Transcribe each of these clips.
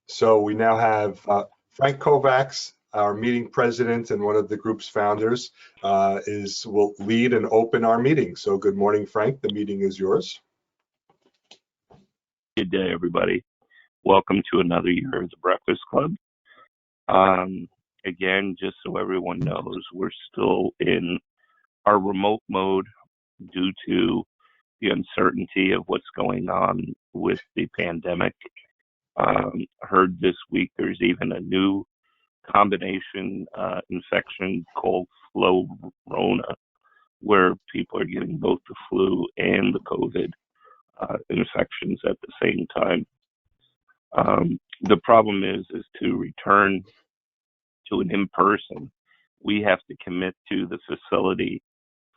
So we now have Frank Kovacs, our meeting president and one of the group's founders, will lead and open our meeting. So good morning, Frank. The meeting is yours. Good day, everybody. Welcome to another year of the Breakfast Club. Again, just so everyone knows, we're still in our remote mode due to the uncertainty of what's going on with the pandemic. Heard this week there's even a new combination infection called Florona, where people are getting both the flu and the COVID infections at the same time. The problem is to return to an in-person, we have to commit to the facility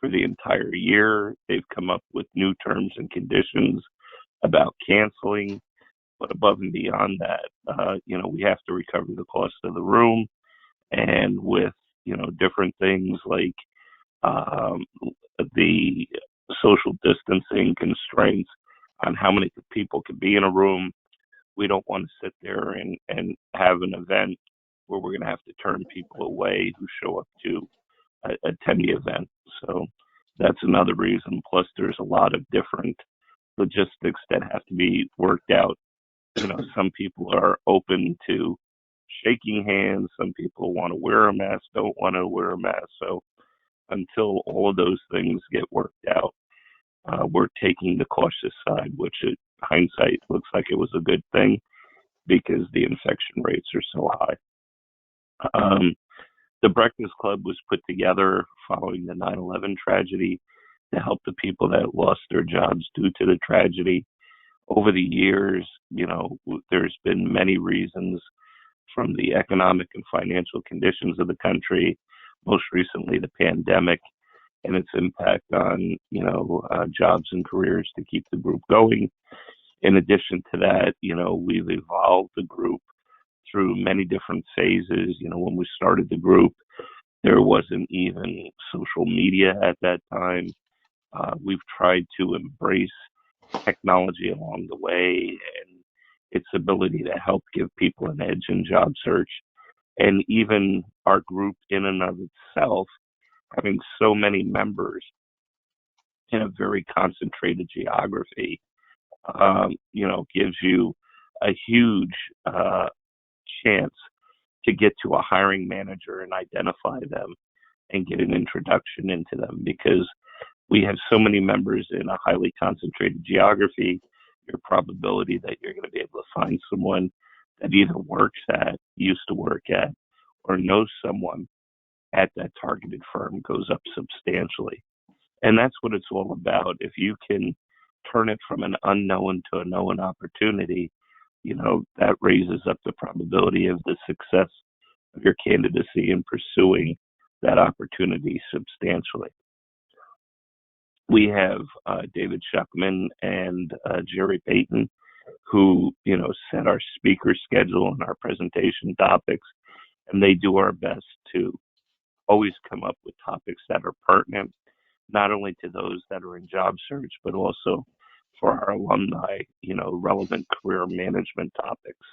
for the entire year. They've come up with new terms and conditions about canceling, but above and beyond that, we have to recover the cost of the room, and with, different things like the social distancing constraints on how many people can be in a room. We don't want to sit there and have an event where we're going to have to turn people away who show up to attend the event. So that's another reason. Plus, there's a lot of different logistics that have to be worked out. Some people are open to shaking hands. Some people want to wear a mask, don't want to wear a mask. So until all of those things get worked out, we're taking the cautious side, which in hindsight looks like it was a good thing because the infection rates are so high. The Breakfast Club was put together following the 9/11 tragedy to help the people that lost their jobs due to the tragedy. Over the years, there's been many reasons, from the economic and financial conditions of the country, most recently the pandemic and its impact on, jobs and careers to keep the group going. In addition to that, we've evolved the group through many different phases. When we started the group, there wasn't even social media at that time. We've tried to embrace technology along the way and its ability to help give people an edge in job search. And even our group in and of itself, having so many members in a very concentrated geography, gives you a huge chance to get to a hiring manager and identify them and get an introduction into them. Because we have so many members in a highly concentrated geography, your probability that you're going to be able to find someone that either used to work at, or knows someone at that targeted firm goes up substantially. And that's what it's all about. If you can turn it from an unknown to a known opportunity, that raises up the probability of the success of your candidacy in pursuing that opportunity substantially. We have David Shuckman and Jerry Payton, who, set our speaker schedule and our presentation topics, and they do our best to always come up with topics that are pertinent, not only to those that are in job search, but also for our alumni, relevant career management topics.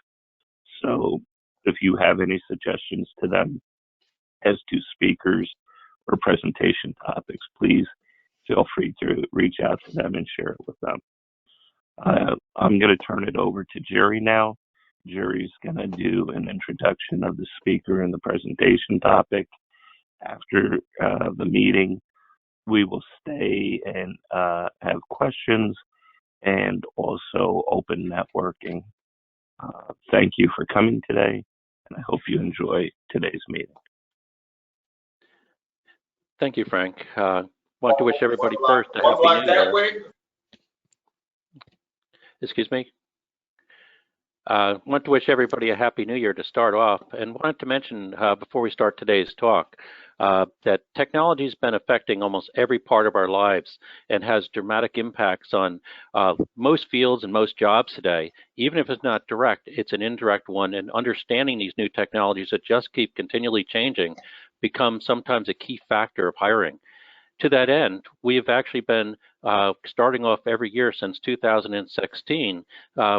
So if you have any suggestions to them as to speakers or presentation topics, please feel free to reach out to them and share it with them. I'm going to turn it over to Jerry now. Jerry's going to do an introduction of the speaker and the presentation topic. After the meeting, we will stay and have questions and also open networking. Thank you for coming today, and I hope you enjoy today's meeting. Thank you, Frank. Want to wish everybody first a happy new year. Excuse me. Want to wish everybody a happy new year to start off, and wanted to mention before we start today's talk that technology has been affecting almost every part of our lives and has dramatic impacts on most fields and most jobs today. Even if it's not direct, it's an indirect one, and understanding these new technologies that just keep continually changing becomes sometimes a key factor of hiring. To that end, we have actually been starting off every year since 2016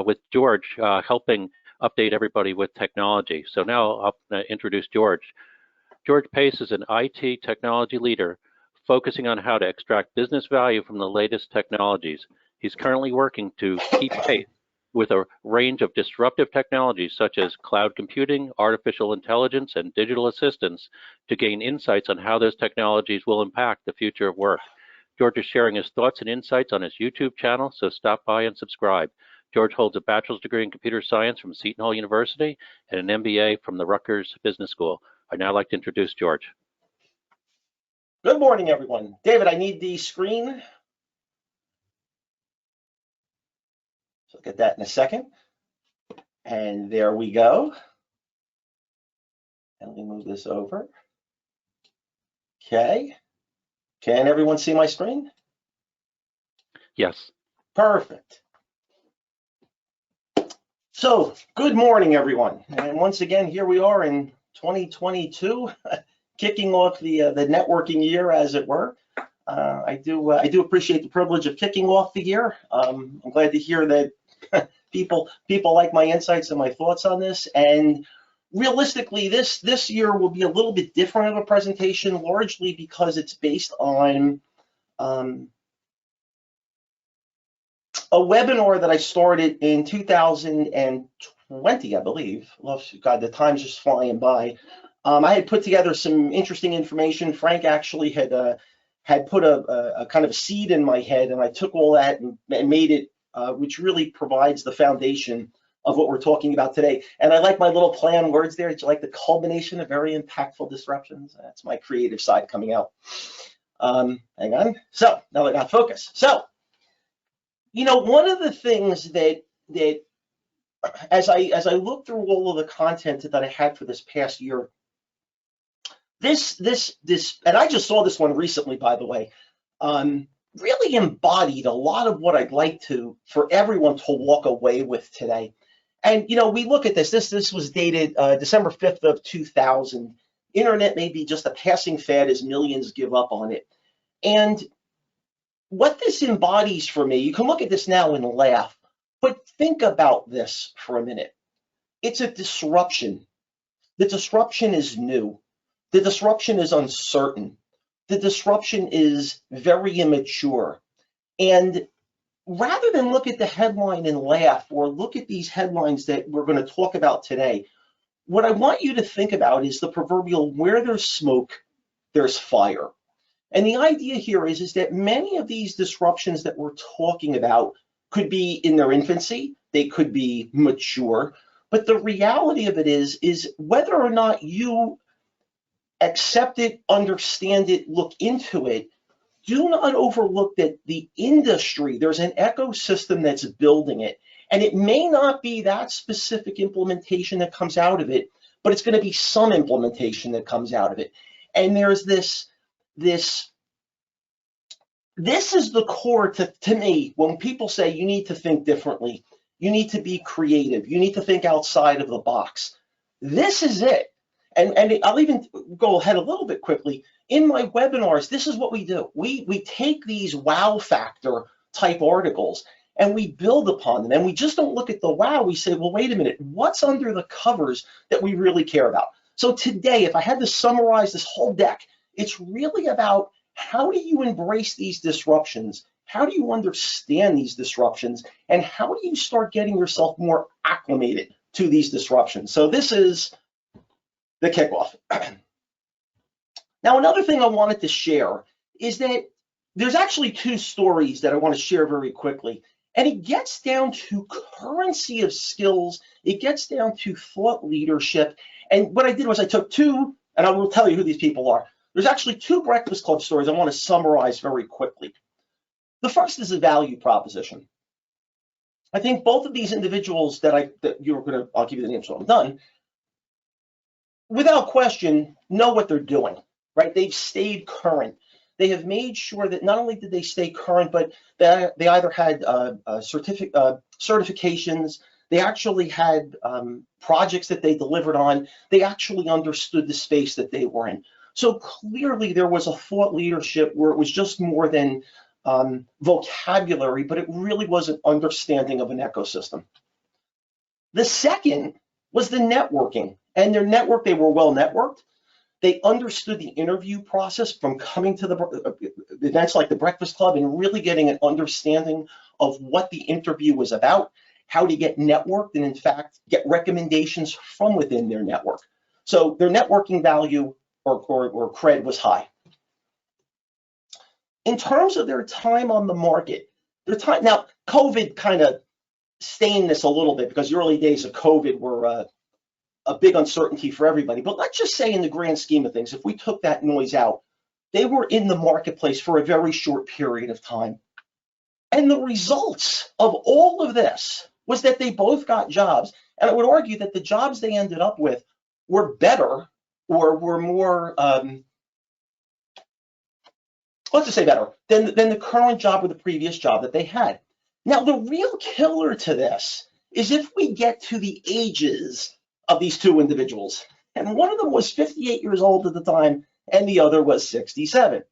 with George helping update everybody with technology. So now I'll introduce George. George Pace is an IT technology leader focusing on how to extract business value from the latest technologies. He's currently working to keep pace with a range of disruptive technologies such as cloud computing, artificial intelligence, and digital assistants to gain insights on how those technologies will impact the future of work. George is sharing his thoughts and insights on his YouTube channel, so stop by and subscribe. George holds a bachelor's degree in computer science from Seton Hall University and an MBA from the Rutgers Business School. I'd now like to introduce George. Good morning, everyone. David, I need the screen. So look at that in a second. And there we go. And let me move this over. Okay. Can everyone see my screen? Yes. Perfect. So, good morning, everyone. And once again, here we are in 2022, kicking off the networking year, as it were. I do appreciate the privilege of kicking off the year. I'm glad to hear that people like my insights and my thoughts on this. And realistically, this year will be a little bit different of a presentation, largely because it's based on a webinar that I started in 2020, I believe. God, the time's just flying by. I had put together some interesting information. Frank actually had put a kind of seed in my head, and I took all that and made it, which really provides the foundation of what we're talking about today. And I like my little play on words there. It's like the culmination of very impactful disruptions. That's my creative side coming out. Hang on. So now I got focus. So, you know, one of the things that as I look through all of the content that I had for this past year, this, and I just saw this one recently, by the way, really embodied a lot of what I'd like for everyone to walk away with today. And, you know, we look at this was dated December 5th of 2000. Internet may be just a passing fad as millions give up on it. And what this embodies for me, you can look at this now and laugh, but think about this for a minute. It's a disruption. The disruption is new. The disruption is uncertain. The disruption is very immature. And rather than look at the headline and laugh, or look at these headlines that we're going to talk about today, what I want you to think about is the proverbial where there's smoke, there's fire. And the idea here is that many of these disruptions that we're talking about could be in their infancy, they could be mature, but the reality of it is whether or not you accept it, understand it, look into it, do not overlook that the industry, there's an ecosystem that's building it. And it may not be that specific implementation that comes out of it, but it's going to be some implementation that comes out of it. And there's this is the core to me when people say you need to think differently, you need to be creative, you need to think outside of the box. This is it. And I'll even go ahead a little bit quickly. In my webinars, this is what we do. We take these wow factor type articles and we build upon them. And we just don't look at the wow. We say, well, wait a minute, what's under the covers that we really care about? So today, if I had to summarize this whole deck, it's really about how do you embrace these disruptions? How do you understand these disruptions? And how do you start getting yourself more acclimated to these disruptions? So this is the kickoff. Now, another thing I wanted to share is that there's actually two stories that I want to share very quickly. And it gets down to currency of skills. It gets down to thought leadership. And what I did was I took two, and I will tell you who these people are. There's actually two Breakfast Club stories I want to summarize very quickly. The first is a value proposition. I think both of these individuals I'll give you the names so I'm done, without question, know what they're doing, right? They've stayed current. They have made sure that not only did they stay current, but they either had certifications, they actually had projects that they delivered on, they actually understood the space that they were in. So clearly there was a thought leadership where it was just more than vocabulary, but it really was an understanding of an ecosystem. The second was the networking. And their network, they were well networked. They understood the interview process from coming to the events like the Breakfast Club and really getting an understanding of what the interview was about, how to get networked, and in fact, get recommendations from within their network. So their networking value or cred was high. In terms of their time on the market, now COVID kind of stained this a little bit because the early days of COVID were a big uncertainty for everybody. But let's just say in the grand scheme of things, if we took that noise out, they were in the marketplace for a very short period of time. And the results of all of this was that they both got jobs. And I would argue that the jobs they ended up with were better or were more, let's just say better than the current job or the previous job that they had. Now, the real killer to this is if we get to the ages of these two individuals. And one of them was 58 years old at the time, and the other was 67.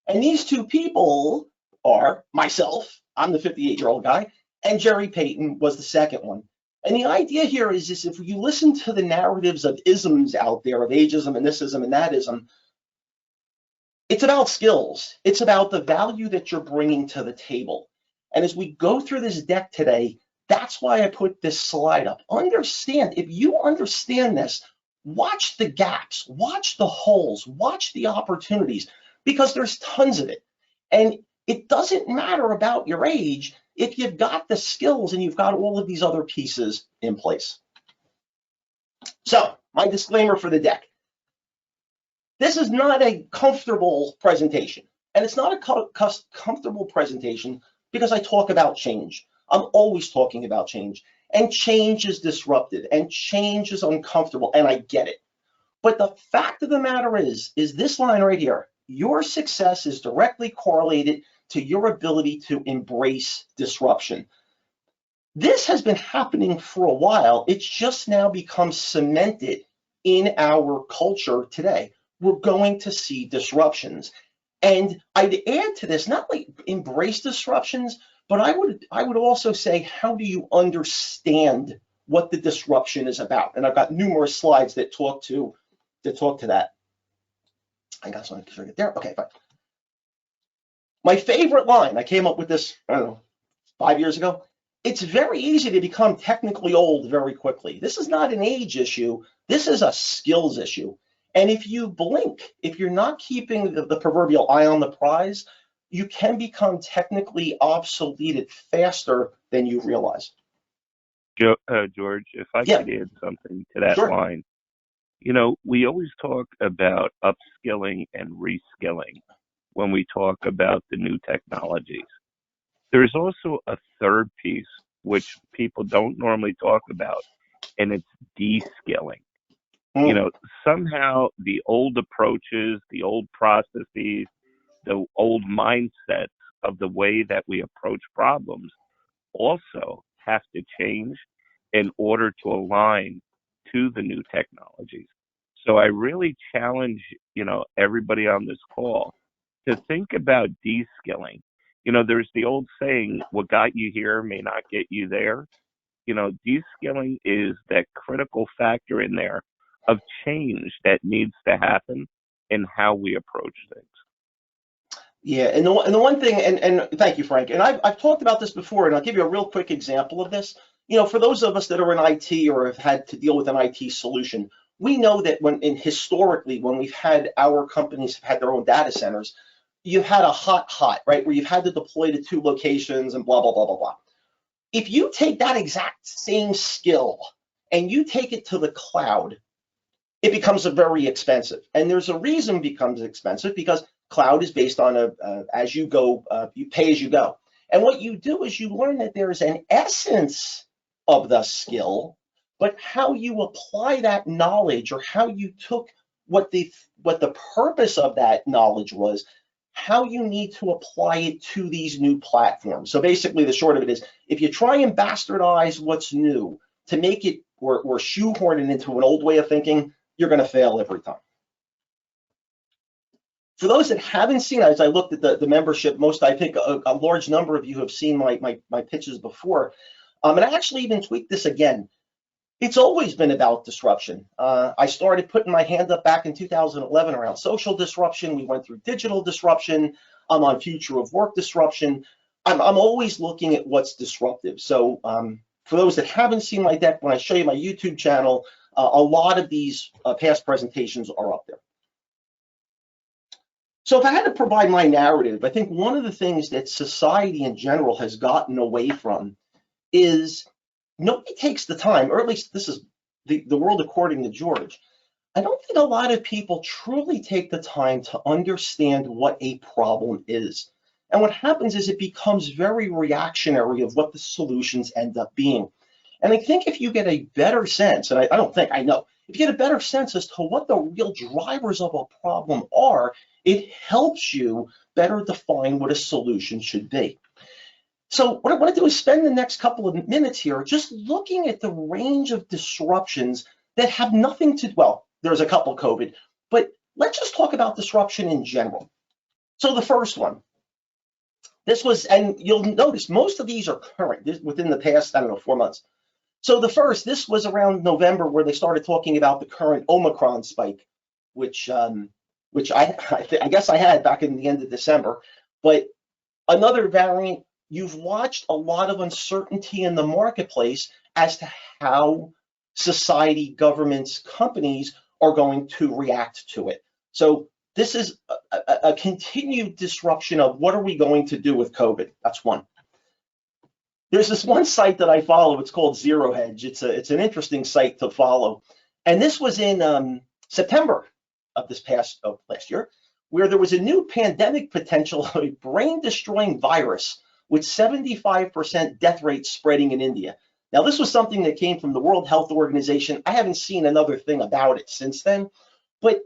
And these two people are myself, I'm the 58-year-old guy, and Jerry Payton was the second one. And the idea here is if you listen to the narratives of isms out there, of ageism and thisism and thatism, it's about skills. It's about the value that you're bringing to the table. And as we go through this deck today, that's why I put this slide up. Understand, if you understand this, watch the gaps, watch the holes, watch the opportunities, because there's tons of it. And it doesn't matter about your age if you've got the skills and you've got all of these other pieces in place. So, my disclaimer for the deck. This is not a comfortable presentation. And it's not a comfortable presentation because I talk about change. I'm always talking about change, and change is disruptive, and change is uncomfortable, and I get it. But the fact of the matter is this line right here: your success is directly correlated to your ability to embrace disruption. This has been happening for a while. It's just now become cemented in our culture today. We're going to see disruptions. And I'd add to this, not like embrace disruptions, but I would also say, how do you understand what the disruption is about? And I've got numerous slides that talk to that. I got something to get there. Okay, fine. My favorite line, I came up with this, I don't know, 5 years ago. It's very easy to become technically old very quickly. This is not an age issue. This is a skills issue. And if you blink, if you're not keeping the proverbial eye on the prize, you can become technically obsoleted faster than you realize. George, if I could add something to that line. You know, we always talk about upskilling and reskilling when we talk about the new technologies. There's also a third piece which people don't normally talk about, and it's de-skilling. You know, somehow the old approaches, the old processes, the old mindsets of the way that we approach problems also have to change in order to align to the new technologies. So I really challenge, you know, everybody on this call to think about de-skilling. You know, there's the old saying, what got you here may not get you there. You know, de-skilling is that critical factor in there of change that needs to happen in how we approach things. Yeah, and the one thing, and thank you, Frank, and I've talked about this before, and I'll give you a real quick example of this. You know, for those of us that are in IT or have had to deal with an IT solution, we know that historically, when we've had our companies have had their own data centers, you've had a hot, right, where you've had to deploy to 2 locations and blah, blah, blah, blah, blah. If you take that exact same skill and you take it to the cloud, it becomes very expensive. And there's a reason it becomes expensive, because cloud is based on as you go, you pay as you go. And what you do is you learn that there is an essence of the skill, but how you apply that knowledge, or how you took what the purpose of that knowledge was, how you need to apply it to these new platforms. So basically the short of it is, if you try and bastardize what's new to make it or shoehorn it into an old way of thinking, you're going to fail every time. For those that haven't seen, as I looked at the membership, I think a large number of you have seen my pitches before. And I actually even tweaked this again. It's always been about disruption. I started putting my hand up back in 2011 around social disruption. We went through digital disruption. I'm on future of work disruption. I'm always looking at what's disruptive. So for those that haven't seen my deck, when I show you my YouTube channel, a lot of these past presentations are up there. So if I had to provide my narrative, I think one of the things that society in general has gotten away from is nobody takes the time, or at least this is the world according to George. I don't think a lot of people truly take the time to understand what a problem is. And what happens is it becomes very reactionary of what the solutions end up being. And I think if you get a better sense, and I don't think, I know, if you get a better sense as to what the real drivers of a problem are, it helps you better define what a solution should be. So what I want to do is spend the next couple of minutes here just looking at the range of disruptions that have nothing to, well, there's a couple COVID, but let's just talk about disruption in general. So the first one, this was, and you'll notice most of these are current within the past, I don't know, 4 months. So the first, this was around November where they started talking about the current Omicron spike, which I guess I had back in the end of December. But another variant, you've watched a lot of uncertainty in the marketplace as to how society, governments, companies are going to react to it. So this is a continued disruption of what are we going to do with COVID? That's one. There's this one site that I follow. It's called Zero Hedge. It's an interesting site to follow. And this was in September of last year, where there was a new pandemic potential of a brain-destroying virus with 75% death rate spreading in India. Now, this was something that came from the World Health Organization. I haven't seen another thing about it since then, but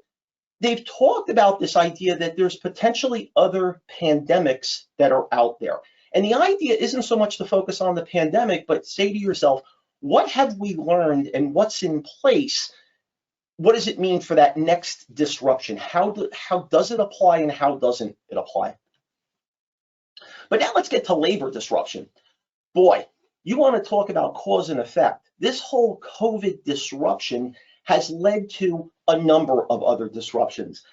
they've talked about this idea that there's potentially other pandemics that are out there. And the idea isn't so much to focus on the pandemic, but say to yourself, what have we learned and what's in place? What does it mean for that next disruption? How does it apply and how doesn't it apply? But now let's get to labor disruption. Boy, you want to talk about cause and effect. This whole COVID disruption has led to a number of other disruptions.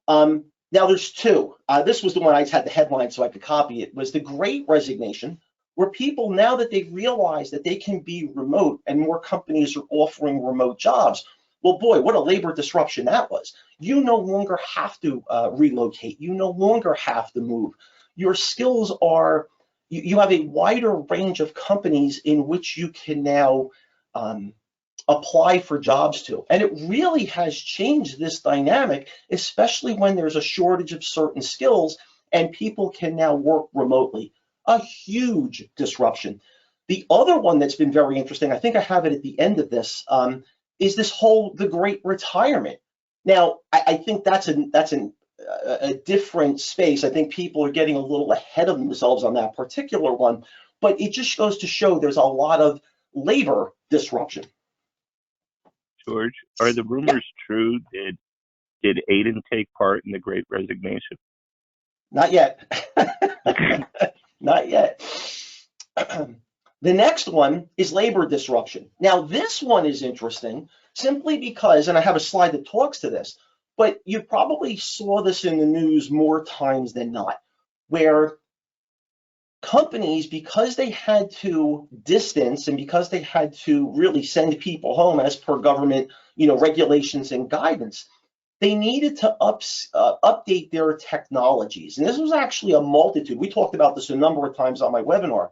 Now there's two. This was the one I had the headline so I could copy it, was the Great Resignation, where people, now that they've realized that they can be remote and more companies are offering remote jobs, well, boy, what a labor disruption that was. You no longer have to relocate. You no longer have to move. Your skills are, you have a wider range of companies in which you can now apply for jobs to. And it really has changed this dynamic, especially when there's a shortage of certain skills and people can now work remotely. A huge disruption. The other one that's been very interesting, I think I have it at the end of this, is the Great Retirement. Now, I think that's a different space. I think people are getting a little ahead of themselves on that particular one, but it just goes to show there's a lot of labor disruption. George, are the rumors true? Did Aiden take part in the Great Resignation? Not yet. Not yet. The next one is labor disruption. Now, this one is interesting simply because, and I have a slide that talks to this, but you probably saw this in the news more times than not, where companies, because they had to distance and because they had to really send people home as per government, regulations and guidance, they needed to update their technologies. And this was actually a multitude. We talked about this a number of times on my webinar.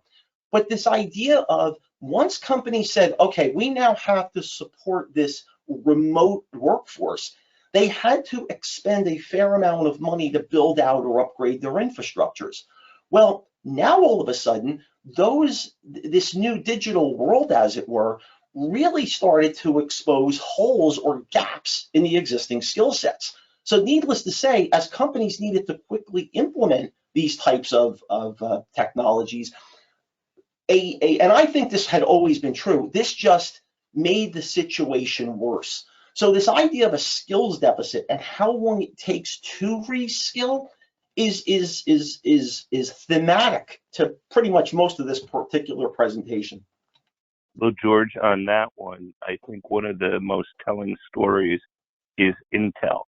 But this idea of once companies said, okay, we now have to support this remote workforce, they had to expend a fair amount of money to build out or upgrade their infrastructures. Well, now all of a sudden, this new digital world, as it were, really started to expose holes or gaps in the existing skill sets. So needless to say, as companies needed to quickly implement these types of technologies, and I think this had always been true, this just made the situation worse. So this idea of a skills deficit and how long it takes to reskill is thematic to pretty much most of this particular presentation. Well, George, on that one, I think one of the most telling stories is Intel.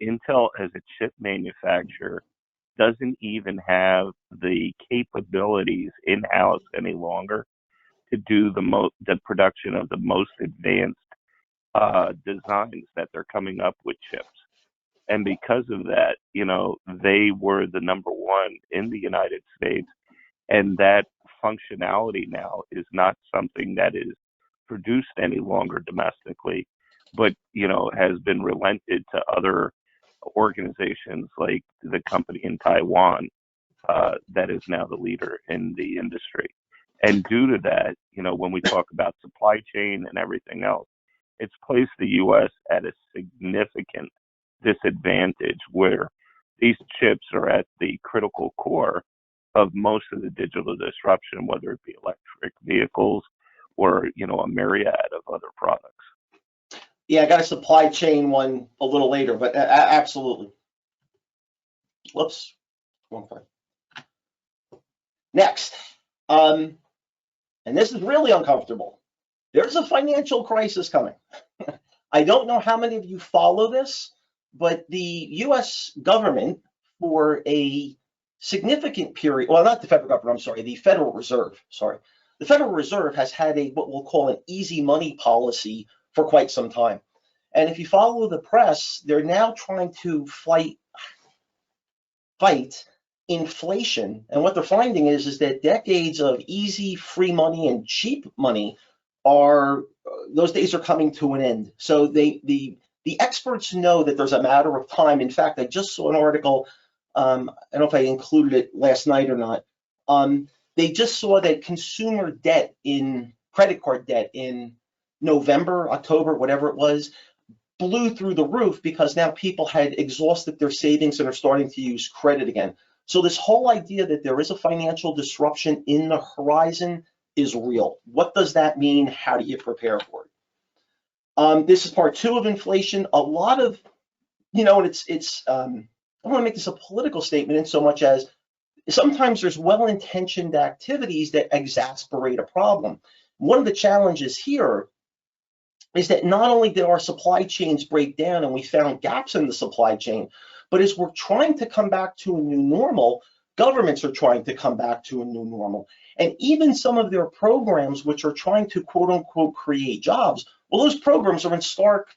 Intel, as a chip manufacturer, doesn't even have the capabilities in-house any longer to do the production of the most advanced designs that they're coming up with chips. And because of that, they were the number one in the United States, and that functionality now is not something that is produced any longer domestically, but has been relented to other organizations like the company in Taiwan that is now the leader in the industry. And due to that, when we talk about supply chain and everything else, it's placed the U.S. at a significant disadvantage where these chips are at the critical core of most of the digital disruption, whether it be electric vehicles or, a myriad of other products. Yeah, I got a supply chain one a little later, but absolutely. Whoops. Next, and this is really uncomfortable. There's a financial crisis coming. I don't know how many of you follow this, but the U.S. government, for a significant period, well, not the federal government, I'm sorry, the Federal Reserve, sorry. The Federal Reserve has had what we'll call an easy money policy for quite some time. And if you follow the press, they're now trying to fight inflation. And what they're finding is that decades of easy, free money and cheap money those days are coming to an end. So the experts know that there's a matter of time. In fact, I just saw an article, I don't know if I included it last night or not. They just saw that consumer debt credit card debt in November, October, whatever it was, blew through the roof because now people had exhausted their savings and are starting to use credit again. So this whole idea that there is a financial disruption in the horizon is real. What does that mean? How do you prepare for it? This is part 2 of inflation. A lot of, and I want to make this a political statement in so much as sometimes there's well-intentioned activities that exasperate a problem. One of the challenges here is that not only did our supply chains break down and we found gaps in the supply chain, but as we're trying to come back to a new normal, governments are trying to come back to a new normal. And even some of their programs, which are trying to quote unquote create jobs, well, those programs are in stark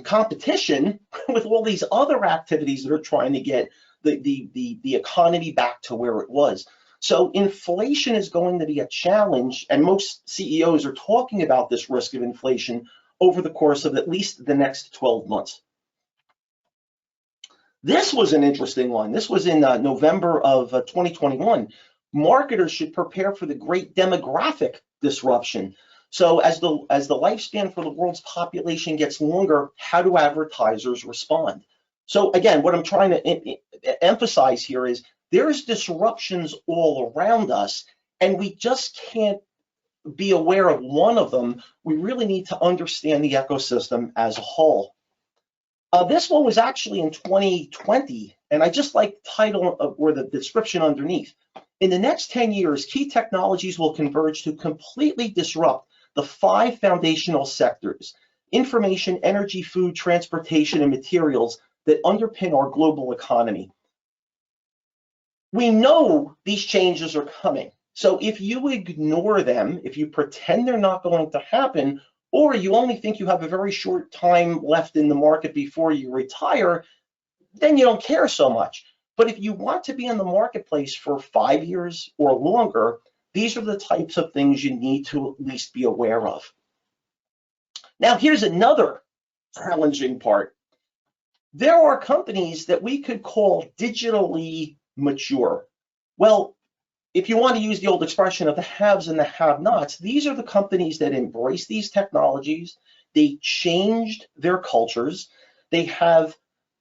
competition with all these other activities that are trying to get the economy back to where it was. So inflation is going to be a challenge, and most CEOs are talking about this risk of inflation over the course of at least the next 12 months. This was an interesting one. This was in November of 2021. Marketers should prepare for the great demographic disruption. So as the lifespan for the world's population gets longer, how do advertisers respond? So again, what I'm trying to emphasize here is there's disruptions all around us, and we just can't be aware of one of them. We really need to understand the ecosystem as a whole. This one was actually in 2020, and I just like the title or the description underneath. In the next 10 years, key technologies will converge to completely disrupt the 5 foundational sectors: information, energy, food, transportation, and materials that underpin our global economy. We know these changes are coming. So if you ignore them, if you pretend they're not going to happen, or you only think you have a very short time left in the market before you retire, then you don't care so much. But if you want to be in the marketplace for 5 years or longer, these are the types of things you need to at least be aware of. Now, here's another challenging part. There are companies that we could call digitally mature. Well, if you want to use the old expression of the haves and the have-nots, these are the companies that embrace these technologies. They changed their cultures. They have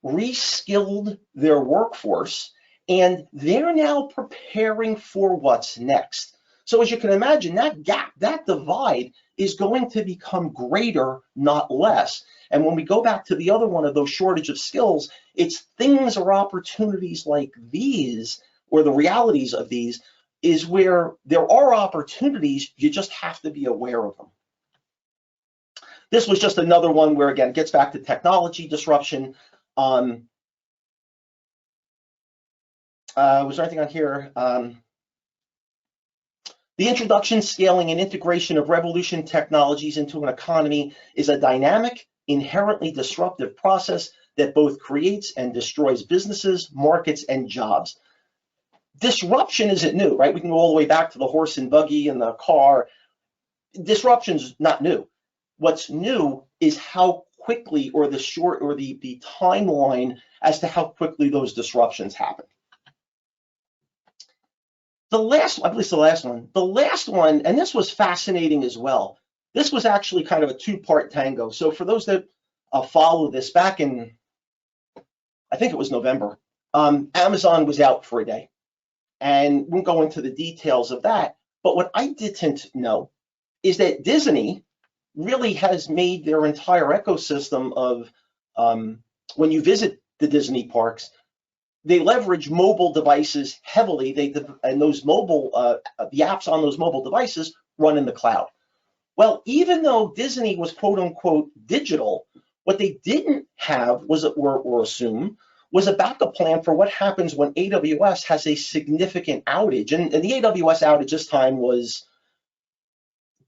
reskilled their workforce, and they're now preparing for what's next. So as you can imagine, that gap, that divide is going to become greater, not less. And when we go back to the other one of those shortage of skills, it's things or opportunities like these, or the realities of these, is where there are opportunities, you just have to be aware of them. This was just another one where, again, it gets back to technology disruption. Was there anything on here? The introduction, scaling, and integration of revolution technologies into an economy is a dynamic, inherently disruptive process that both creates and destroys businesses, markets, and jobs. Disruption isn't new, right? We can go all the way back to the horse and buggy and the car. Disruption's not new. What's new is how quickly, or the timeline as to how quickly those disruptions happen. The last one, and this was fascinating as well. This was actually kind of a two-part tango. So for those that follow this, back in, I think it was November, Amazon was out for a day. And we'll go into the details of that. But what I didn't know is that Disney really has made their entire ecosystem of, when you visit the Disney parks, they leverage mobile devices heavily. And those mobile, the apps on those mobile devices run in the cloud. Well, even though Disney was quote unquote digital, what they didn't have was, or assume, was a backup plan for what happens when AWS has a significant outage. And the AWS outage this time was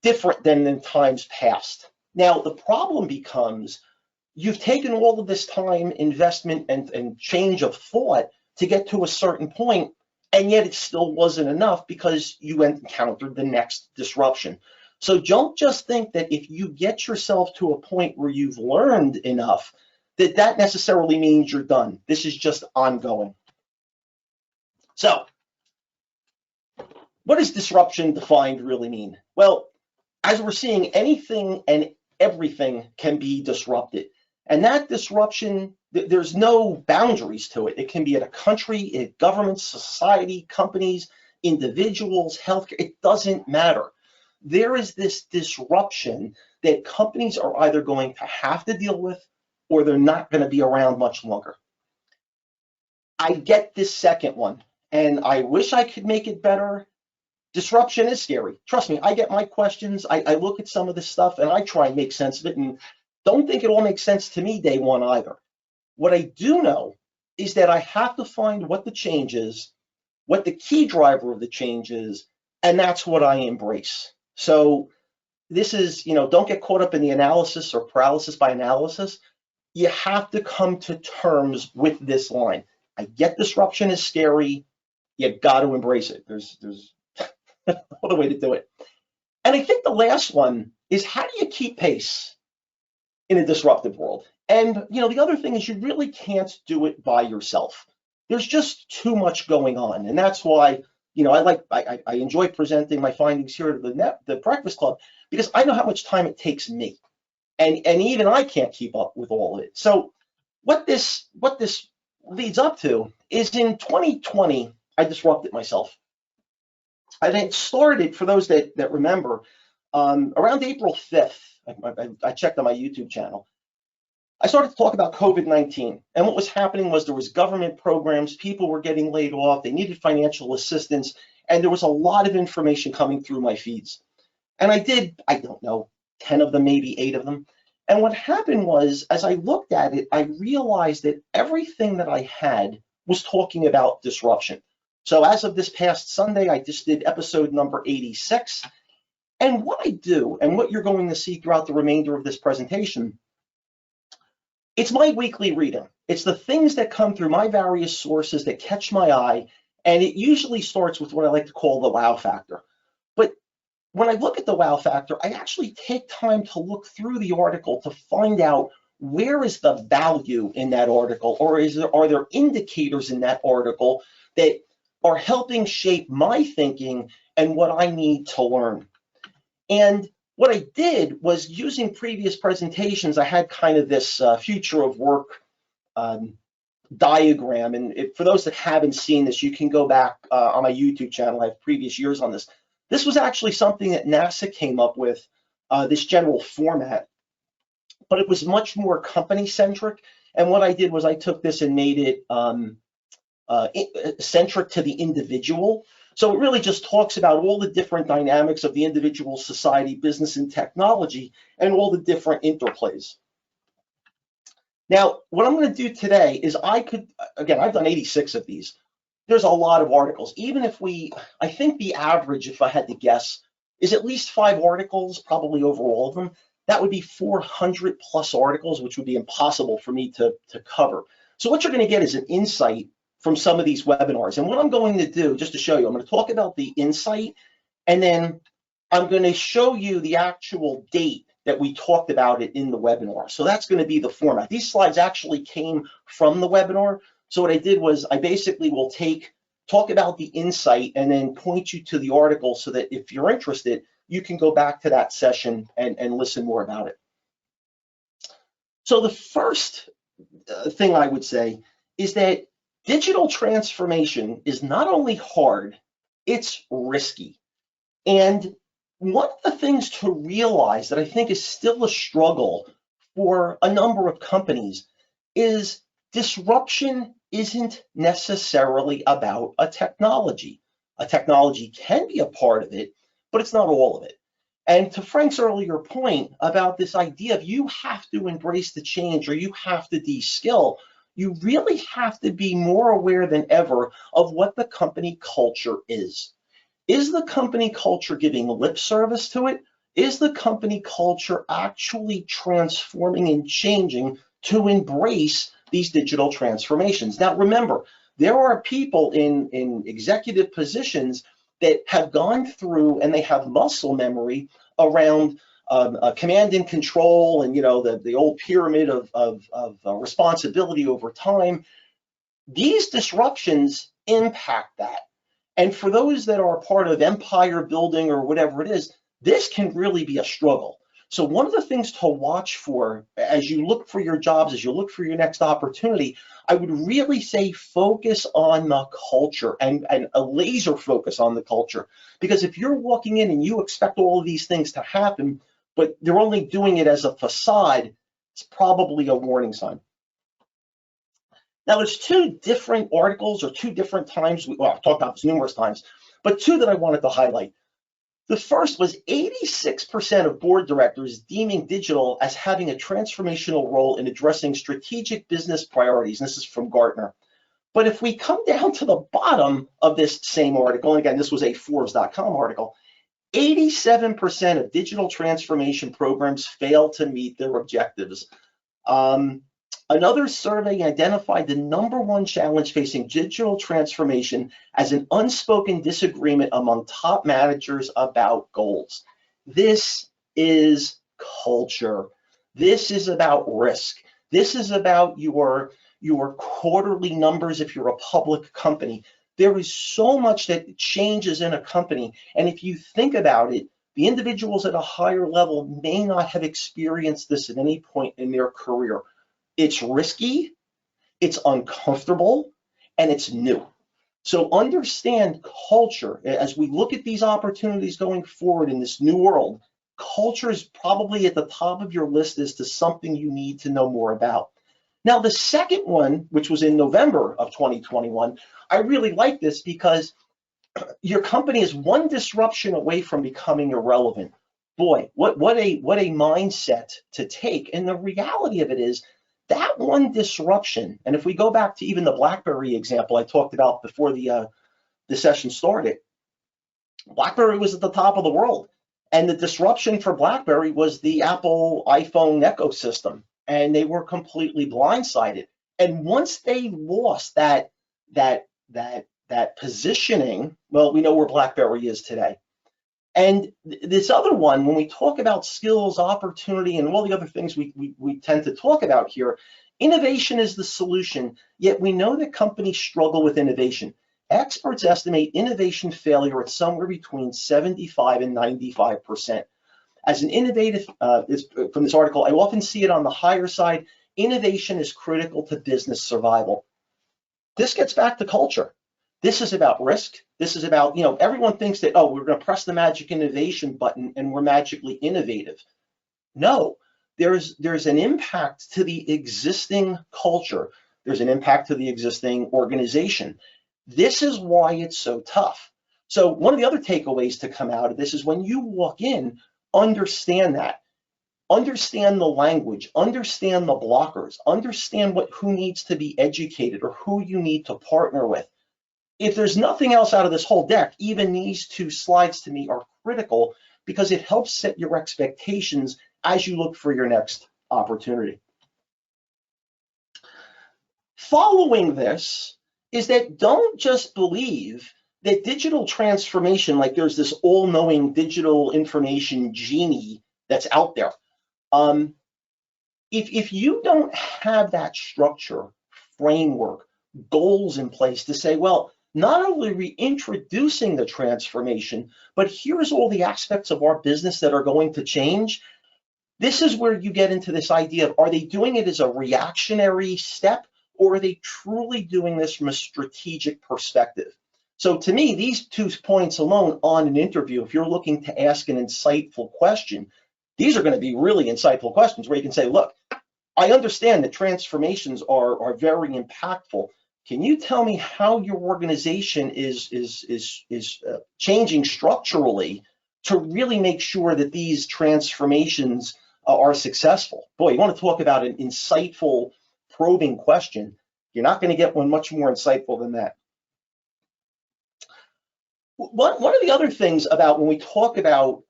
different than in times past. Now, the problem becomes, you've taken all of this time, investment, and change of thought to get to a certain point, and yet it still wasn't enough because you encountered the next disruption. So don't just think that if you get yourself to a point where you've learned enough, that necessarily means you're done. This is just ongoing. So, what does disruption defined really mean? Well, as we're seeing, anything and everything can be disrupted. And that disruption, there's no boundaries to it. It can be at a country, government, society, companies, individuals, healthcare, it doesn't matter. There is this disruption that companies are either going to have to deal with, or they're not going to be around much longer. I get this second one, and I wish I could make it better. Disruption is scary. Trust me, I get my questions. I look at some of this stuff, and I try and make sense of it, and don't think it all makes sense to me day one either. What I do know is that I have to find what the change is, what the key driver of the change is, and that's what I embrace. So this is, don't get caught up in the analysis or paralysis by analysis. You have to come to terms with this line. I get disruption is scary. You got to embrace it. There's no other way to do it. And I think the last one is, how do you keep pace in a disruptive world? And the other thing is, you really can't do it by yourself. There's just too much going on, and that's why I enjoy presenting my findings here at the Breakfast Club, because I know how much time it takes me. And even I can't keep up with all of it. So what this leads up to is, in 2020, I disrupted myself. And it started, for those that remember, around April 5th, I checked on my YouTube channel. I started to talk about COVID-19. And what was happening was, there was government programs, people were getting laid off, they needed financial assistance, and there was a lot of information coming through my feeds. And I did, I don't know, 10 of them, maybe 8 of them. And what happened was, as I looked at it, I realized that everything that I had was talking about disruption. So as of this past Sunday, I just did episode number 86. And what I do, and what you're going to see throughout the remainder of this presentation, it's my weekly reading. It's the things that come through my various sources that catch my eye. And it usually starts with what I like to call the wow factor. But when I look at the wow factor, I actually take time to look through the article to find out, where is the value in that article, or are there indicators in that article that are helping shape my thinking and what I need to learn. And what I did was, using previous presentations, I had kind of this future of work diagram. And for those that haven't seen this, you can go back on my YouTube channel. I have previous years on this. This was actually something that NASA came up with, this general format, but it was much more company-centric. And what I did was, I took this and made it centric to the individual. So it really just talks about all the different dynamics of the individual, society, business, and technology, and all the different interplays. Now, what I'm going to do today is again, I've done 86 of these. There's a lot of articles. Even if I think the average, if I had to guess, is at least 5 articles, probably over all of them. That would be 400 plus articles, which would be impossible for me to cover. So what you're going to get is an insight from some of these webinars. And what I'm going to do, just to show you, I'm going to talk about the insight, and then I'm going to show you the actual date that we talked about it in the webinar. So that's going to be the format. These slides actually came from the webinar. So what I did was I basically will talk about the insight and then point you to the article so that if you're interested, you can go back to that session and listen more about it. So the first thing I would say is that digital transformation is not only hard, it's risky. And one of the things to realize that I think is still a struggle for a number of companies is disruption isn't necessarily about a technology. A technology can be a part of it, but it's not all of it. And to Frank's earlier point about this idea of you have to embrace the change or you have to de-skill, you really have to be more aware than ever of what the company culture is. Is the company culture giving lip service to it? Is the company culture actually transforming and changing to embrace these digital transformations? Now, remember, there are people in executive positions that have gone through and they have muscle memory around command and control and, you know, the old pyramid of responsibility over time. These disruptions impact that. And for those that are part of empire building or whatever it is, this can really be a struggle. So one of the things to watch for as you look for your jobs, as you look for your next opportunity, I would really say focus on the culture and a laser focus on the culture. Because if you're walking in and you expect all of these things to happen, but they're only doing it as a facade, it's probably a warning sign. Now, there's 2 different articles or 2 different times, well, I've talked about this numerous times, but 2 that I wanted to highlight. The first was 86% of board directors deeming digital as having a transformational role in addressing strategic business priorities. And this is from Gartner. But if we come down to the bottom of this same article, and again, this was a Forbes.com article, 87% of digital transformation programs fail to meet their objectives. Another survey identified the #1 challenge facing digital transformation as an unspoken disagreement among top managers about goals. This is culture. This is about risk. This is about your quarterly numbers if you're a public company. There is so much that changes in a company. And if you think about it, the individuals at a higher level may not have experienced this at any point in their career. It's risky, it's uncomfortable, and it's new. So understand culture. As we look at these opportunities going forward in this new world, culture is probably at the top of your list as to something you need to know more about. Now, the second one, which was in November of 2021, I really like this because your company is one disruption away from becoming irrelevant. Boy, what a mindset to take. And the reality of it is, that one disruption, and if we go back to even the BlackBerry example I talked about before the session started, BlackBerry was at the top of the world, and the disruption for BlackBerry was the Apple iPhone ecosystem, and they were completely blindsided. And once they lost that positioning, well, we know where BlackBerry is today. And this other one, when we talk about skills, opportunity, and all the other things we tend to talk about here, innovation is the solution, yet we know that companies struggle with innovation. Experts estimate innovation failure at somewhere between 75 and 95%. As an innovative, from this article, I often see it on the higher side, innovation is critical to business survival. This gets back to culture. This is about risk. This is about, everyone thinks that, oh, we're going to press the magic innovation button and we're magically innovative. No, there's an impact to the existing culture. There's an impact to the existing organization. This is why it's so tough. So one of the other takeaways to come out of this is when you walk in, understand that. Understand the language, understand the blockers, understand who needs to be educated or who you need to partner with. If there's nothing else out of this whole deck, even these 2 slides to me are critical because it helps set your expectations as you look for your next opportunity. Following this is that don't just believe that digital transformation, like there's this all-knowing digital information genie that's out there. If you don't have that structure, framework, goals in place to say, well, not only are we introducing the transformation, but here's all the aspects of our business that are going to change. This is where you get into this idea of, are they doing it as a reactionary step, or are they truly doing this from a strategic perspective? So to me, these 2 points alone on an interview, if you're looking to ask an insightful question, these are going to be really insightful questions where you can say, look, I understand that transformations are very impactful. Can you tell me how your organization is changing structurally to really make sure that these transformations are successful? Boy, you want to talk about an insightful, probing question. You're not going to get one much more insightful than that. One of the other things about when we talk about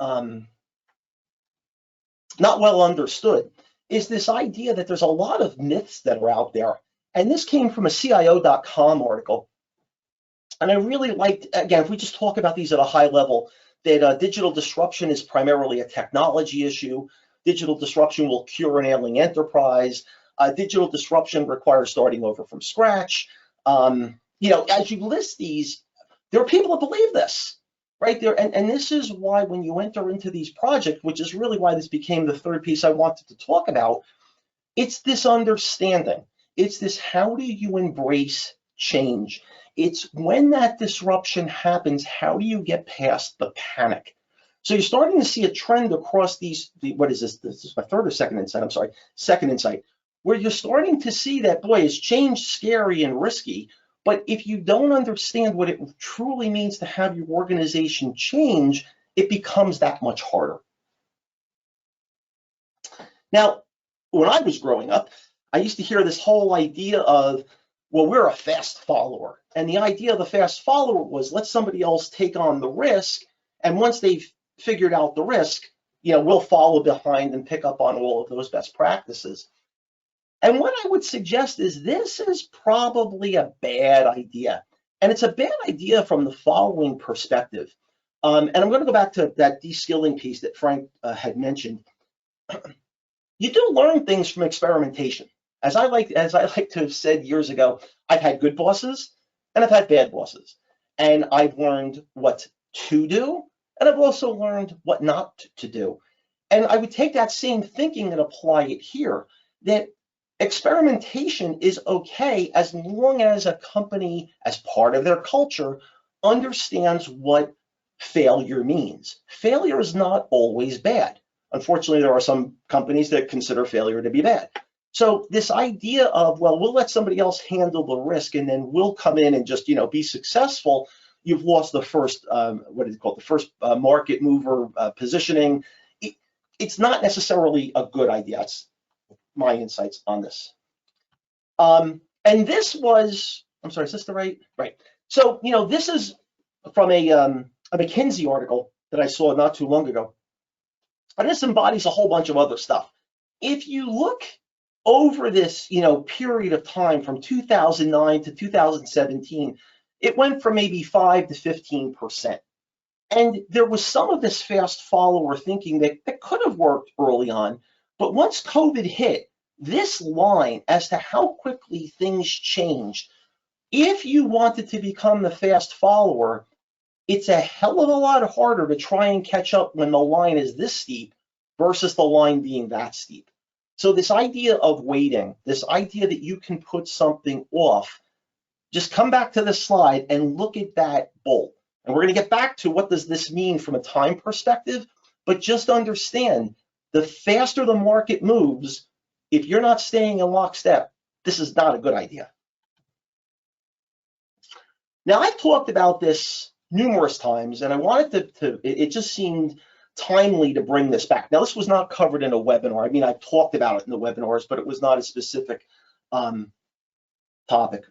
not well understood is this idea that there's a lot of myths that are out there. And this came from a CIO.com article. And I really liked, again, if we just talk about these at a high level, that digital disruption is primarily a technology issue. Digital disruption will cure an ailing enterprise. Digital disruption requires starting over from scratch. You know, as you list these, there are people that believe this. Right there, and this is why when you enter into these projects, which is really why this became the 3rd piece I wanted to talk about, it's this understanding. It's this, how do you embrace change? It's when that disruption happens, how do you get past the panic? So you're starting to see a trend across these, what is this? This is my 3rd or 2nd insight, I'm sorry, 2nd insight, where you're starting to see that, boy, is change scary and risky. But if you don't understand what it truly means to have your organization change, it becomes that much harder. Now, when I was growing up, I used to hear this whole idea of, well, we're a fast follower. And the idea of the fast follower was, let somebody else take on the risk. And once they've figured out the risk, you know, we'll follow behind and pick up on all of those best practices. And what I would suggest is this is probably a bad idea. And it's a bad idea from the following perspective. And I'm going to go back to that de-skilling piece that Frank had mentioned. You do learn things from experimentation. As I like to have said years ago, I've had good bosses and I've had bad bosses. And I've learned what to do, and I've also learned what not to do. And I would take that same thinking and apply it here, that experimentation is okay as long as a company, as part of their culture, understands what failure means. Failure is not always bad. Unfortunately, there are some companies that consider failure to be bad. So this idea of, well, we'll let somebody else handle the risk and then we'll come in and just, be successful, you've lost the first, what is it called, the first market mover positioning. It's not necessarily a good idea. That's my insights on this. And this was, I'm sorry, is this the right? Right. So, this is from a McKinsey article that I saw not too long ago. And this embodies a whole bunch of other stuff. If you look over this, period of time from 2009 to 2017, it went from maybe 5 to 15%. And there was some of this fast follower thinking that could have worked early on. But once COVID hit, this line as to how quickly things changed, if you wanted to become the fast follower, it's a hell of a lot harder to try and catch up when the line is this steep versus the line being that steep. So this idea of waiting, this idea that you can put something off, just come back to this slide and look at that bolt. And we're going to get back to what does this mean from a time perspective, but just understand the faster the market moves, if you're not staying in lockstep, this is not a good idea. Now, I've talked about this numerous times, and I wanted it just seemed timely to bring this back. Now, this was not covered in a webinar. I mean, I talked about it in the webinars, but it was not a specific topic,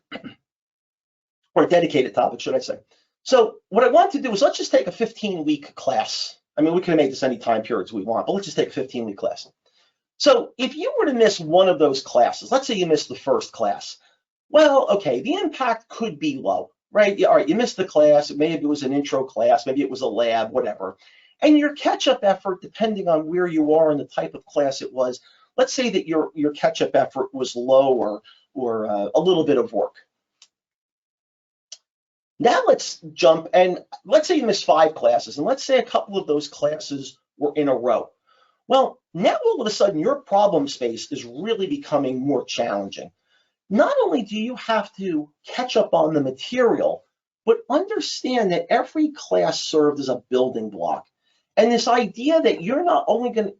or a dedicated topic, should I say. So what I want to do is let's just take a 15-week class. I mean, we can make this any time periods we want, but let's just take a 15-week class. So if you were to miss one of those classes, let's say you missed the first class, well, okay, the impact could be low, right? All right, you missed the class, maybe it was an intro class, maybe it was a lab, whatever. And your catch-up effort, depending on where you are and the type of class it was, let's say that your catch-up effort was low or a little bit of work. Now let's jump, and let's say you missed 5 classes, and let's say a couple of those classes were in a row. Well, now all of a sudden your problem space is really becoming more challenging. Not only do you have to catch up on the material, but understand that every class served as a building block. And this idea that you're not only going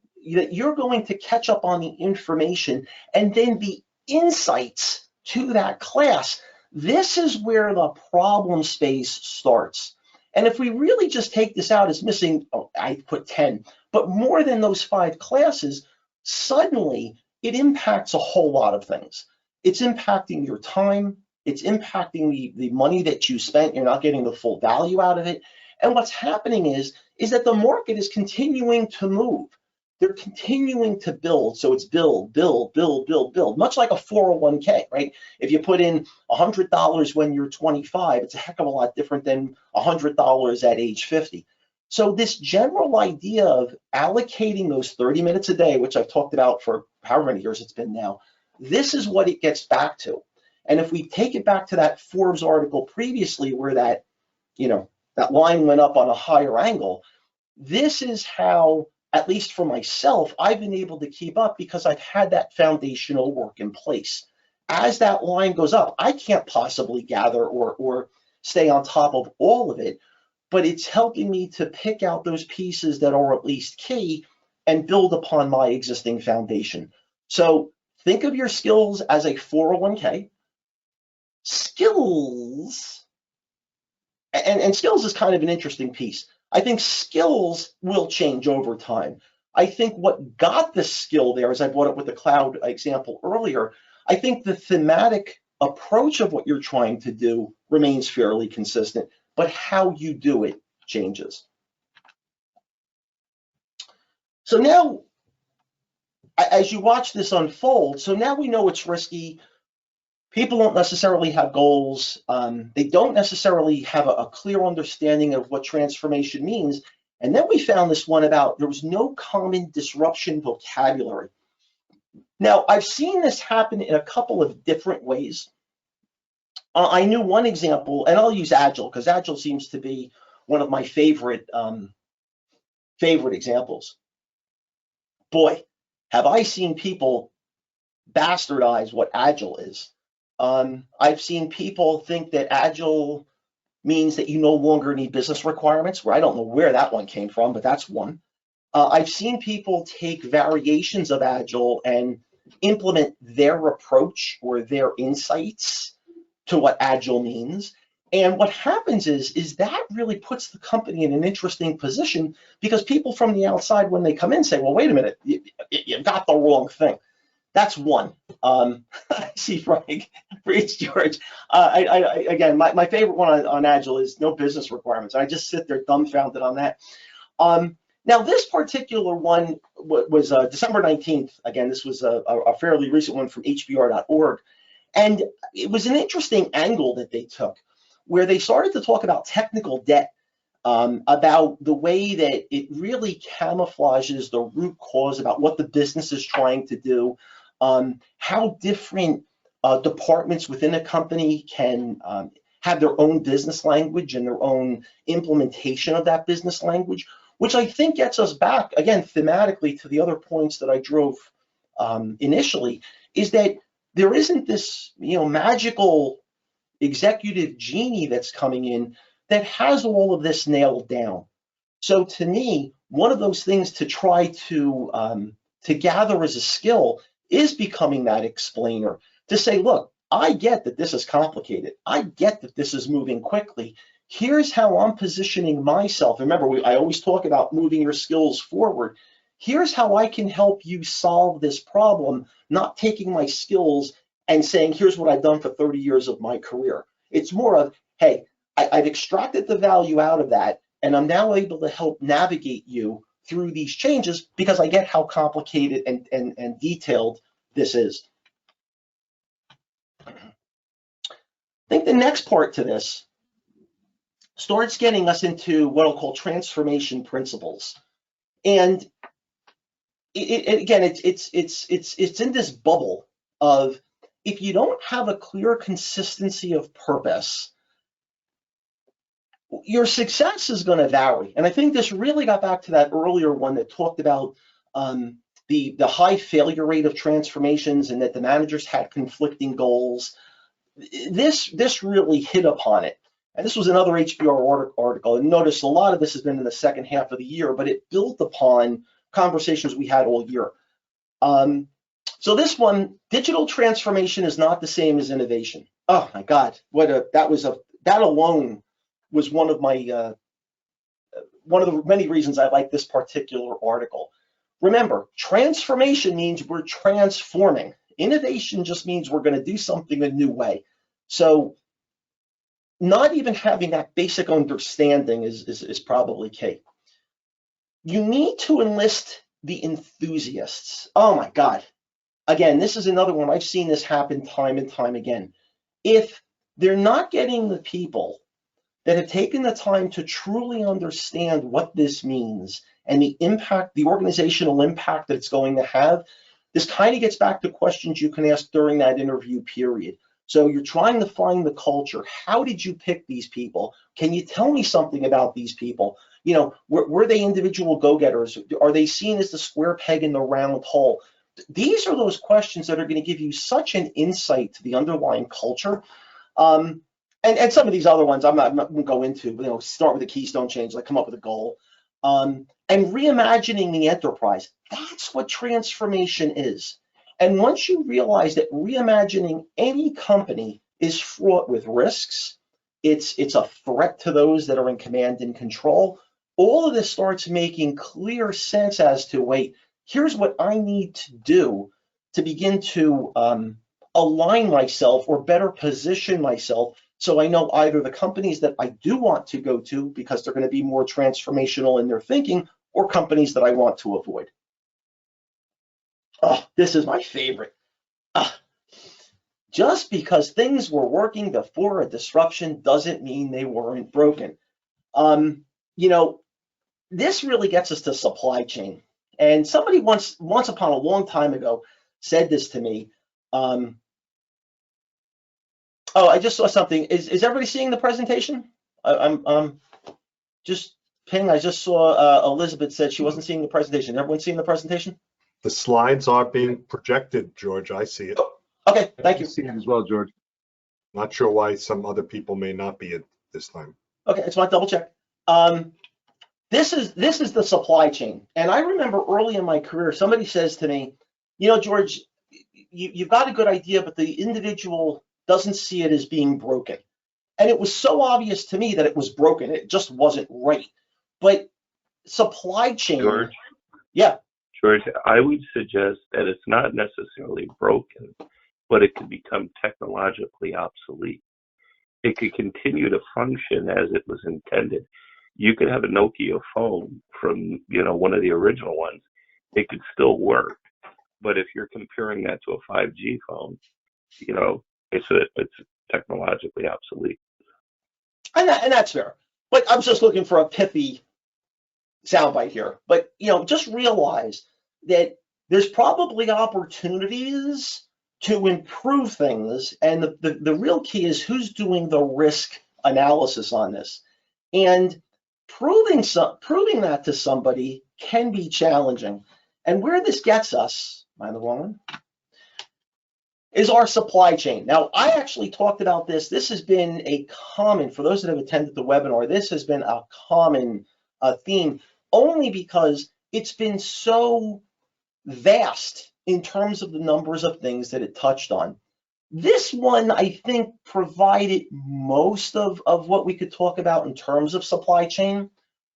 to catch up on the information and then the insights to that class, this is where the problem space starts. And if we really just take this out as missing, oh, I put 10, but more than those 5 classes, suddenly it impacts a whole lot of things. It's impacting your time. It's impacting the money that you spent. You're not getting the full value out of it. And what's happening is that the market is continuing to move. They're continuing to build. So it's build, build, build, build, build, much like a 401k, right? If you put in $100 when you're 25, it's a heck of a lot different than $100 at age 50. So this general idea of allocating those 30 minutes a day, which I've talked about for however many years it's been now, this is what it gets back to. And if we take it back to that Forbes article previously where that, that line went up on a higher angle, this is how, at least for myself, I've been able to keep up because I've had that foundational work in place. As that line goes up, I can't possibly gather or stay on top of all of it, but it's helping me to pick out those pieces that are at least key and build upon my existing foundation. So think of your skills as a 401k. Skills, and skills is kind of an interesting piece. I think skills will change over time. I think what got the skill there, as I brought up with the cloud example earlier, I think the thematic approach of what you're trying to do remains fairly consistent, but how you do it changes. So now, as you watch this unfold, so now we know it's risky. People don't necessarily have goals. They don't necessarily have a clear understanding of what transformation means. And then we found this one about there was no common disruption vocabulary. Now, I've seen this happen in a couple of different ways. I knew one example, and I'll use Agile because Agile seems to be one of my favorite examples. Boy, have I seen people bastardize what Agile is. I've seen people think that Agile means that you no longer need business requirements, where I don't know where that one came from, but that's one. I've seen people take variations of Agile and implement their approach or their insights to what Agile means. And what happens is that really puts the company in an interesting position because people from the outside, when they come in, say, well, wait a minute, you got the wrong thing. That's one. I see Frank, Preach George. Again, my favorite one on Agile is no business requirements. I just sit there dumbfounded on that. Now, this particular one was December 19th. Again, this was a fairly recent one from hbr.org. And it was an interesting angle that they took where they started to talk about technical debt, about the way that it really camouflages the root cause about what the business is trying to do, how different departments within a company can have their own business language and their own implementation of that business language, which I think gets us back, again, thematically to the other points that I drove initially, is that there isn't this magical executive genie that's coming in that has all of this nailed down. So to me, one of those things to try to gather as a skill is becoming that explainer, to say, look, I get that this is complicated. I get that this is moving quickly. Here's how I'm positioning myself. Remember, I always talk about moving your skills forward. Here's how I can help you solve this problem, not taking my skills and saying, here's what I've done for 30 years of my career. It's more of, hey, I've extracted the value out of that, and I'm now able to help navigate you through these changes because I get how complicated and detailed this is. I think the next part to this starts getting us into what I'll call transformation principles. And again, it's in this bubble of, if you don't have a clear consistency of purpose, your success is going to vary. And I think this really got back to that earlier one that talked about the high failure rate of transformations and that the managers had conflicting goals. This really hit upon it. And this was another HBR article. And notice a lot of this has been in the second half of the year, but it built upon conversations we had all year. So this one, digital transformation is not the same as innovation. Oh my God, that alone was one of the many reasons I like this particular article. Remember, transformation means we're transforming. Innovation just means we're going to do something a new way. So not even having that basic understanding is probably key. You need to enlist the enthusiasts. Oh my God. Again, this is another one. I've seen this happen time and time again. If they're not getting the people that have taken the time to truly understand what this means and the impact, the organizational impact that it's going to have, this kind of gets back to questions you can ask during that interview period. So you're trying to find the culture. How did you pick these people? Can you tell me something about these people? You know, were they individual go-getters? Are they seen as the square peg in the round hole? These are those questions that are going to give you such an insight to the underlying culture. And some of these other ones I'm not going to go into, you know, start with a keystone change, like come up with a goal. And reimagining the enterprise, that's what transformation is. And once you realize that reimagining any company is fraught with risks, it's a threat to those that are in command and control, all of this starts making clear sense as to, wait, here's what I need to do to begin to align myself or better position myself so I know either the companies that I do want to go to because they're going to be more transformational in their thinking, or companies that I want to avoid. Oh, this is my favorite. Just because things were working before a disruption doesn't mean they weren't broken. You know, this really gets us to supply chain. And somebody once upon a long time ago said this to me. Oh, I just saw something. Is everybody seeing the presentation? I'm just ping. I just saw Elizabeth said she wasn't seeing the presentation. Everyone seeing the presentation? The slides are being projected, George. I see it. Oh, okay, thank you. I see it as well, George. Not sure why some other people may not be at this time. Okay, I just want to double check. This is the supply chain. And I remember early in my career, somebody says to me, you know, George, you've got a good idea, but the individual doesn't see it as being broken. And it was so obvious to me that it was broken. It just wasn't right. But supply chain. George? Yeah. George, I would suggest that it's not necessarily broken, but it could become technologically obsolete. It could continue to function as it was intended. You could have a Nokia phone from, you know, one of the original ones. It could still work. But if you're comparing that to a 5G phone, you know, it's technologically obsolete. And that's fair. But I'm just looking for a pithy soundbite here. But, you know, just realize that there's probably opportunities to improve things. And the real key is who's doing the risk analysis on this. And proving that to somebody can be challenging. And where this gets us, am I the wrong one? Is our supply chain. Now, I actually talked about this. This has been a common, for those that have attended the webinar, this has been a common theme, only because it's been so vast in terms of the numbers of things that it touched on. This one, I think, provided most of what we could talk about in terms of supply chain,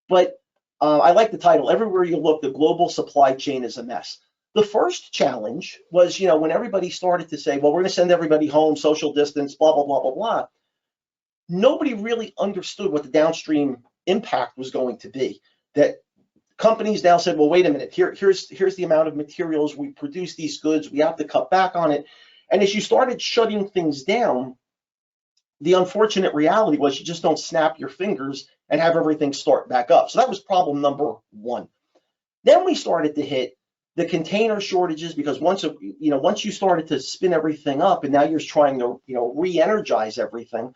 but I like the title. Everywhere you look, the global supply chain is a mess. The first challenge was, when everybody started to say, well, we're going to send everybody home, social distance, blah, blah, blah, blah, blah. Nobody really understood what the downstream impact was going to be. That companies now said, well, wait a minute, here's the amount of materials we produce these goods, we have to cut back on it. And as you started shutting things down, the unfortunate reality was you just don't snap your fingers and have everything start back up. So that was problem number one. Then we started to hit the container shortages, because once you started to spin everything up and now you're trying to re-energize everything,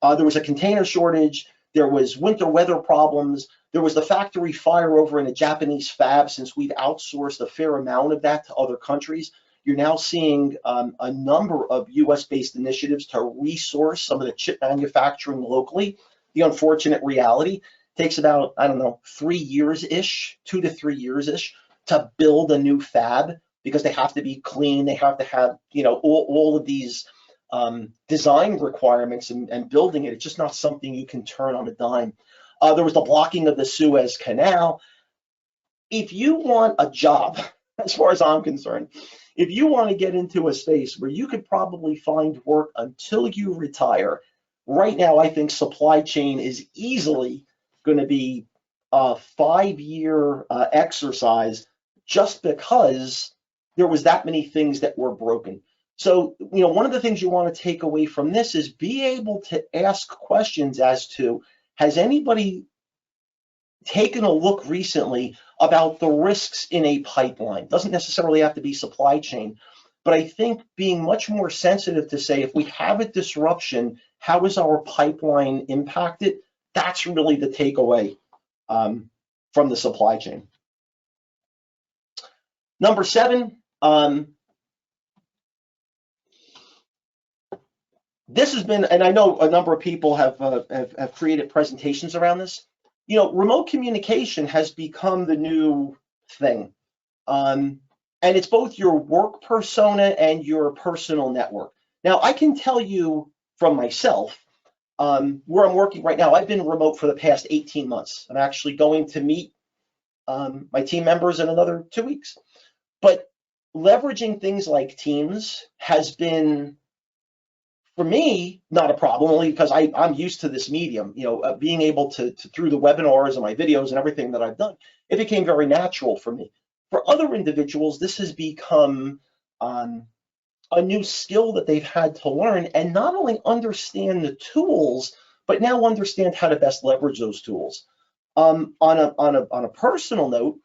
there was a container shortage, there was winter weather problems, there was the factory fire over in a Japanese fab. Since we've outsourced a fair amount of that to other countries, you're now seeing a number of US-based initiatives to resource some of the chip manufacturing locally. The unfortunate reality takes about, 3 years-ish, 2 to 3 years-ish to build a new fab, because they have to be clean, they have to have, all of these design requirements, and building it. It's just not something you can turn on a dime. There was the blocking of the Suez Canal. If you want a job, as far as I'm concerned, if you want to get into a space where you could probably find work until you retire, right now I think supply chain is easily going to be a 5-year exercise, just because there was that many things that were broken. So, one of the things you want to take away from this is be able to ask questions as to, has anybody taken a look recently about the risks in a pipeline? Doesn't necessarily have to be supply chain, but I think being much more sensitive to say, if we have a disruption, how is our pipeline impacted? That's really the takeaway from the supply chain. Number 7, this has been, and I know a number of people have created presentations around this. Remote communication has become the new thing. And it's both your work persona and your personal network. Now, I can tell you from myself, where I'm working right now, I've been remote for the past 18 months. I'm actually going to meet my team members in another 2 weeks. But leveraging things like Teams has been, for me, not a problem, only because I'm used to this medium. Being able to through the webinars and my videos and everything that I've done, it became very natural for me. For other individuals, this has become a new skill that they've had to learn, and not only understand the tools, but now understand how to best leverage those tools. On a personal note,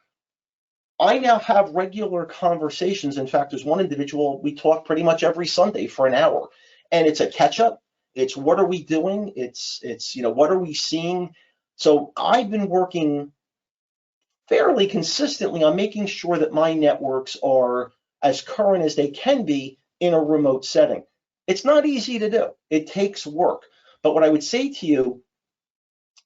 I now have regular conversations. In fact, there's one individual, we talk pretty much every Sunday for an hour, and it's a catch up. It's what are we doing? It's what are we seeing? So I've been working fairly consistently on making sure that my networks are as current as they can be in a remote setting. It's not easy to do. It takes work. But what I would say to you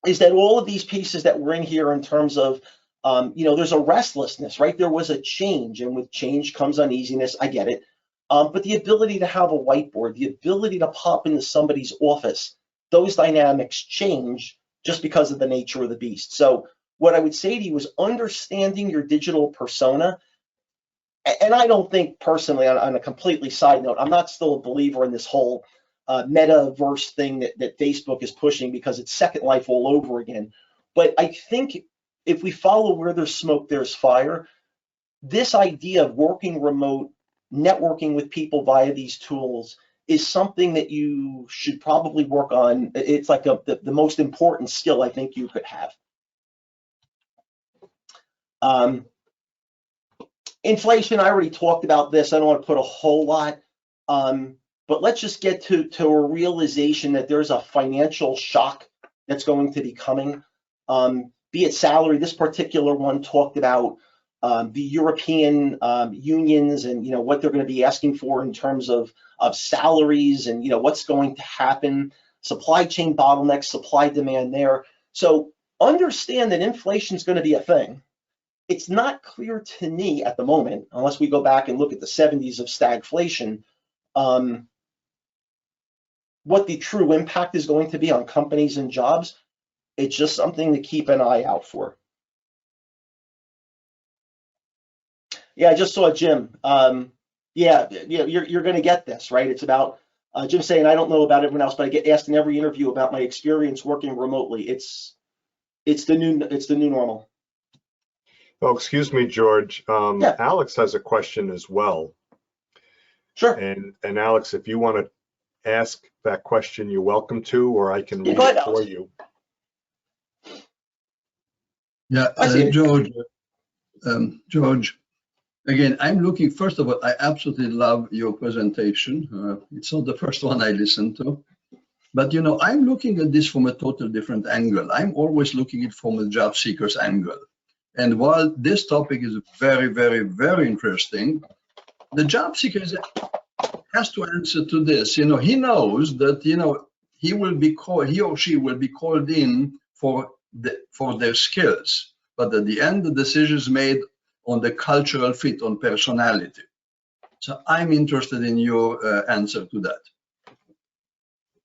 is that all of these pieces that we're in here, in terms of, there's a restlessness, right? There was a change, and with change comes uneasiness. I get it. But the ability to have a whiteboard, the ability to pop into somebody's office, those dynamics change just because of the nature of the beast. So what I would say to you is understanding your digital persona. And I don't think personally, on a completely side note, I'm not still a believer in this whole metaverse thing that Facebook is pushing, because it's Second Life all over again. But I think if we follow where there's smoke, there's fire. This idea of working remote, networking with people via these tools, is something that you should probably work on. It's like the most important skill I think you could have. Inflation, I already talked about this. I don't want to put a whole lot, but let's just get to a realization that there's a financial shock that's going to be coming. Be it salary, this particular one talked about the European unions and what they're going to be asking for in terms of salaries, and what's going to happen. Supply chain bottlenecks, supply demand there. So understand that inflation is going to be a thing. It's not clear to me at the moment, unless we go back and look at the 70s of stagflation, what the true impact is going to be on companies and jobs, it's just something to keep an eye out for. Yeah, I just saw Jim. Yeah, you're going to get this, right? It's about Jim saying, I don't know about everyone else, but I get asked in every interview about my experience working remotely. It's the new normal. Oh, excuse me, George. Yeah. Alex has a question as well. Sure. And Alex, if you want to ask that question, you're welcome to, or I can read go ahead, it for Alex. you. Yeah, George, again, I'm looking, first of all, I absolutely love your presentation. It's not the first one I listened to, but I'm looking at this from a total different angle. I'm always looking at it from a job seeker's angle. And while this topic is very, very, very interesting, the job seeker has to answer to this. He knows that, he or she will be called in for their skills. But at the end, the decision is made on the cultural fit, on personality. So I'm interested in your answer to that.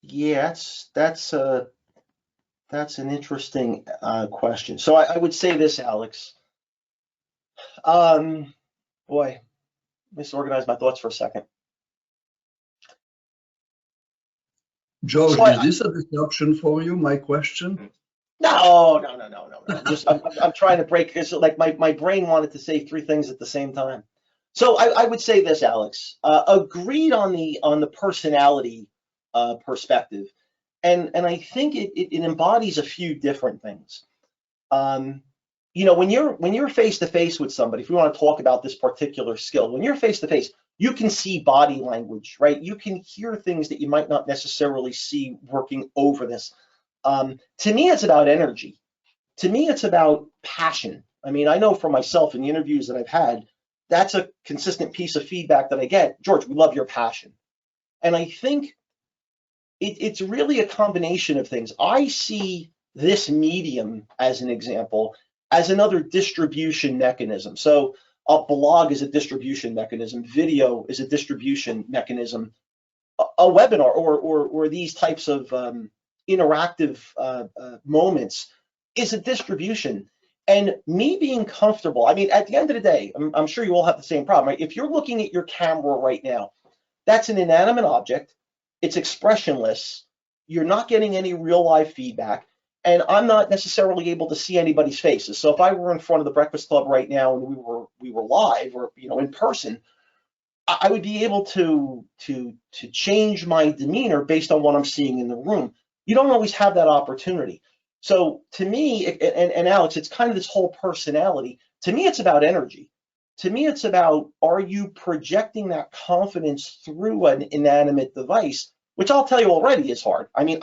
Yeah, that's an interesting question. So I would say this, Alex. Boy, let me just organize my thoughts for a second. George, is this a disruption for you, my question? No. I'm trying to break this. Like my brain wanted to say three things at the same time. So I would say this, Alex. Agreed on the personality perspective, and I think it embodies a few different things. When you're face to face with somebody, if we want to talk about this particular skill, when you're face to face, you can see body language, right? You can hear things that you might not necessarily see working over this. To me, it's about energy. To me, it's about passion. I mean, I know for myself in the interviews that I've had, that's a consistent piece of feedback that I get. George, we love your passion. And I think it's really a combination of things. I see this medium, as an example, as another distribution mechanism. So a blog is a distribution mechanism. Video is a distribution mechanism. A webinar or these types of interactive moments is a distribution. And me being comfortable, I mean, at the end of the day, I'm sure you all have the same problem, right? If you're looking at your camera right now, that's an inanimate object. It's expressionless. You're not getting any real live feedback. And I'm not necessarily able to see anybody's faces. So if I were in front of the Breakfast Club right now and we were live or in person, I would be able to change my demeanor based on what I'm seeing in the room. You don't always have that opportunity. So to me, and Alex, it's kind of this whole personality. To me, it's about energy. To me, it's about, are you projecting that confidence through an inanimate device, which I'll tell you already is hard. I mean,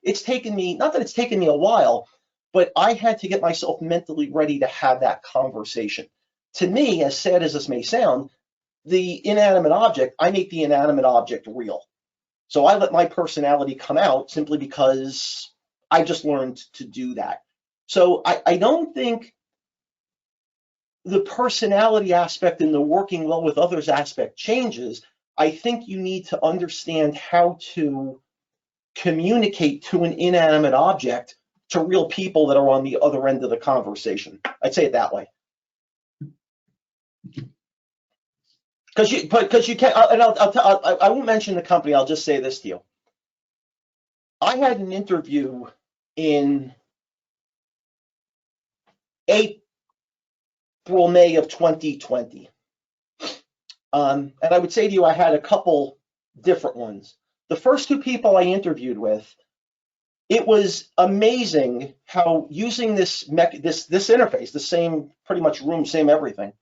it's taken me, not that it's taken me a while, but I had to get myself mentally ready to have that conversation. To me, as sad as this may sound, the inanimate object, I make the inanimate object real. So I let my personality come out simply because I just learned to do that. So I don't think the personality aspect and the working well with others aspect changes. I think you need to understand how to communicate to an inanimate object to real people that are on the other end of the conversation. I'd say it that way. Because you can't, and I won't mention the company. I'll just say this to you. I had an interview in May of 2020, and I would say to you, I had a couple different ones. The first two people I interviewed with, it was amazing how using this interface, the same pretty much room, same everything.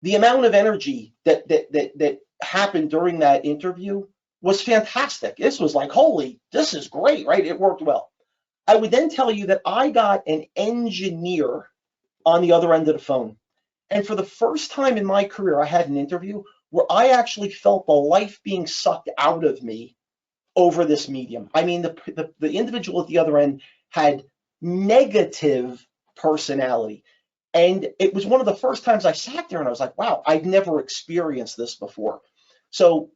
The amount of energy that happened during that interview was fantastic. This was like, holy, this is great, right? It worked well. I would then tell you that I got an engineer on the other end of the phone. And for the first time in my career, I had an interview where I actually felt the life being sucked out of me over this medium. I mean, the individual at the other end had negative personality. And it was one of the first times I sat there and I was like, wow, I've never experienced this before. So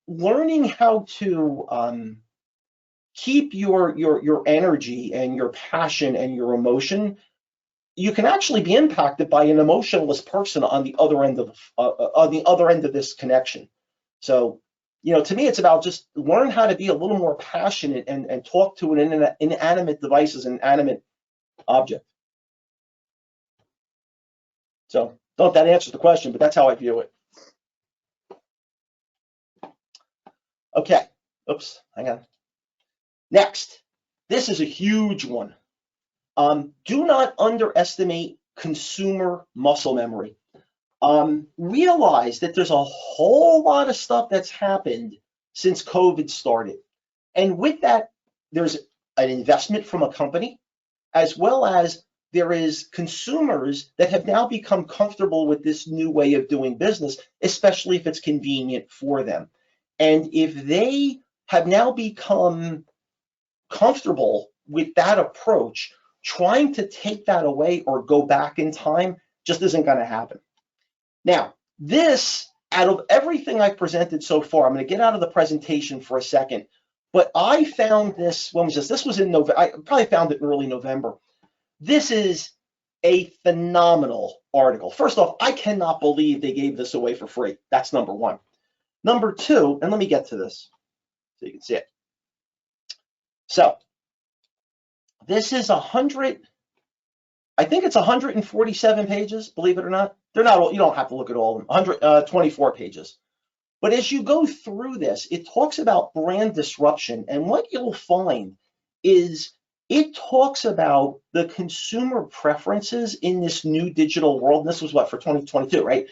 learning how to keep your energy and your passion and your emotion, you can actually be impacted by an emotionless person on the other end of this connection. So, to me, it's about just learn how to be a little more passionate and talk to an inanimate device as an animate object. So, don't know if that answers the question, but that's how I view it. Okay. Oops. Hang on. Next, this is a huge one. Do not underestimate consumer muscle memory. Realize that there's a whole lot of stuff that's happened since COVID started. And with that, there's an investment from a company, as well as there is consumers that have now become comfortable with this new way of doing business, especially if it's convenient for them. And if they have now become comfortable with that approach, trying to take that away or go back in time just isn't going to happen. Now, this, out of everything I've presented so far, I'm going to get out of the presentation for a second, but I found this, when was this? This was in November. I probably found it in early November. This is a phenomenal article. First off, I cannot believe they gave this away for free. That's number one. Number two, and let me get to this so you can see it. So, this is 100, I think it's 147 pages, believe it or not. They're not all, you don't have to look at all of them, 124 pages. But as you go through this, it talks about brand disruption. And what you'll find is it talks about the consumer preferences in this new digital world. And this was what, for 2022, right?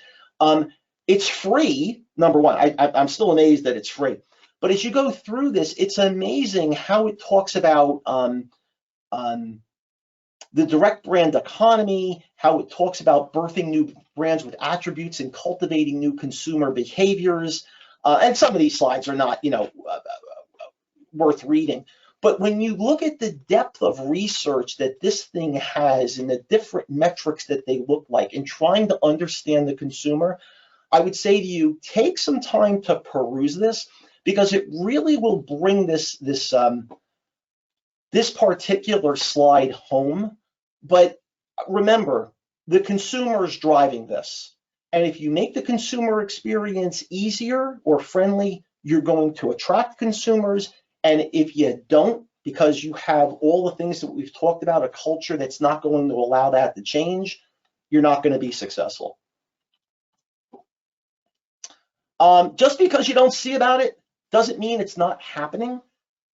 It's free, number one. I'm still amazed that it's free. But as you go through this, it's amazing how it talks about the direct brand economy, how it talks about birthing new brands with attributes and cultivating new consumer behaviors. And some of these slides are not, worth reading. But when you look at the depth of research that this thing has and the different metrics that they look like and trying to understand the consumer, I would say to you, take some time to peruse this, because it really will bring this particular slide home. But remember, the consumer is driving this. And if you make the consumer experience easier or friendly, you're going to attract consumers. And if you don't, because you have all the things that we've talked about, a culture that's not going to allow that to change, you're not going to be successful. Just because you don't see about it doesn't mean it's not happening.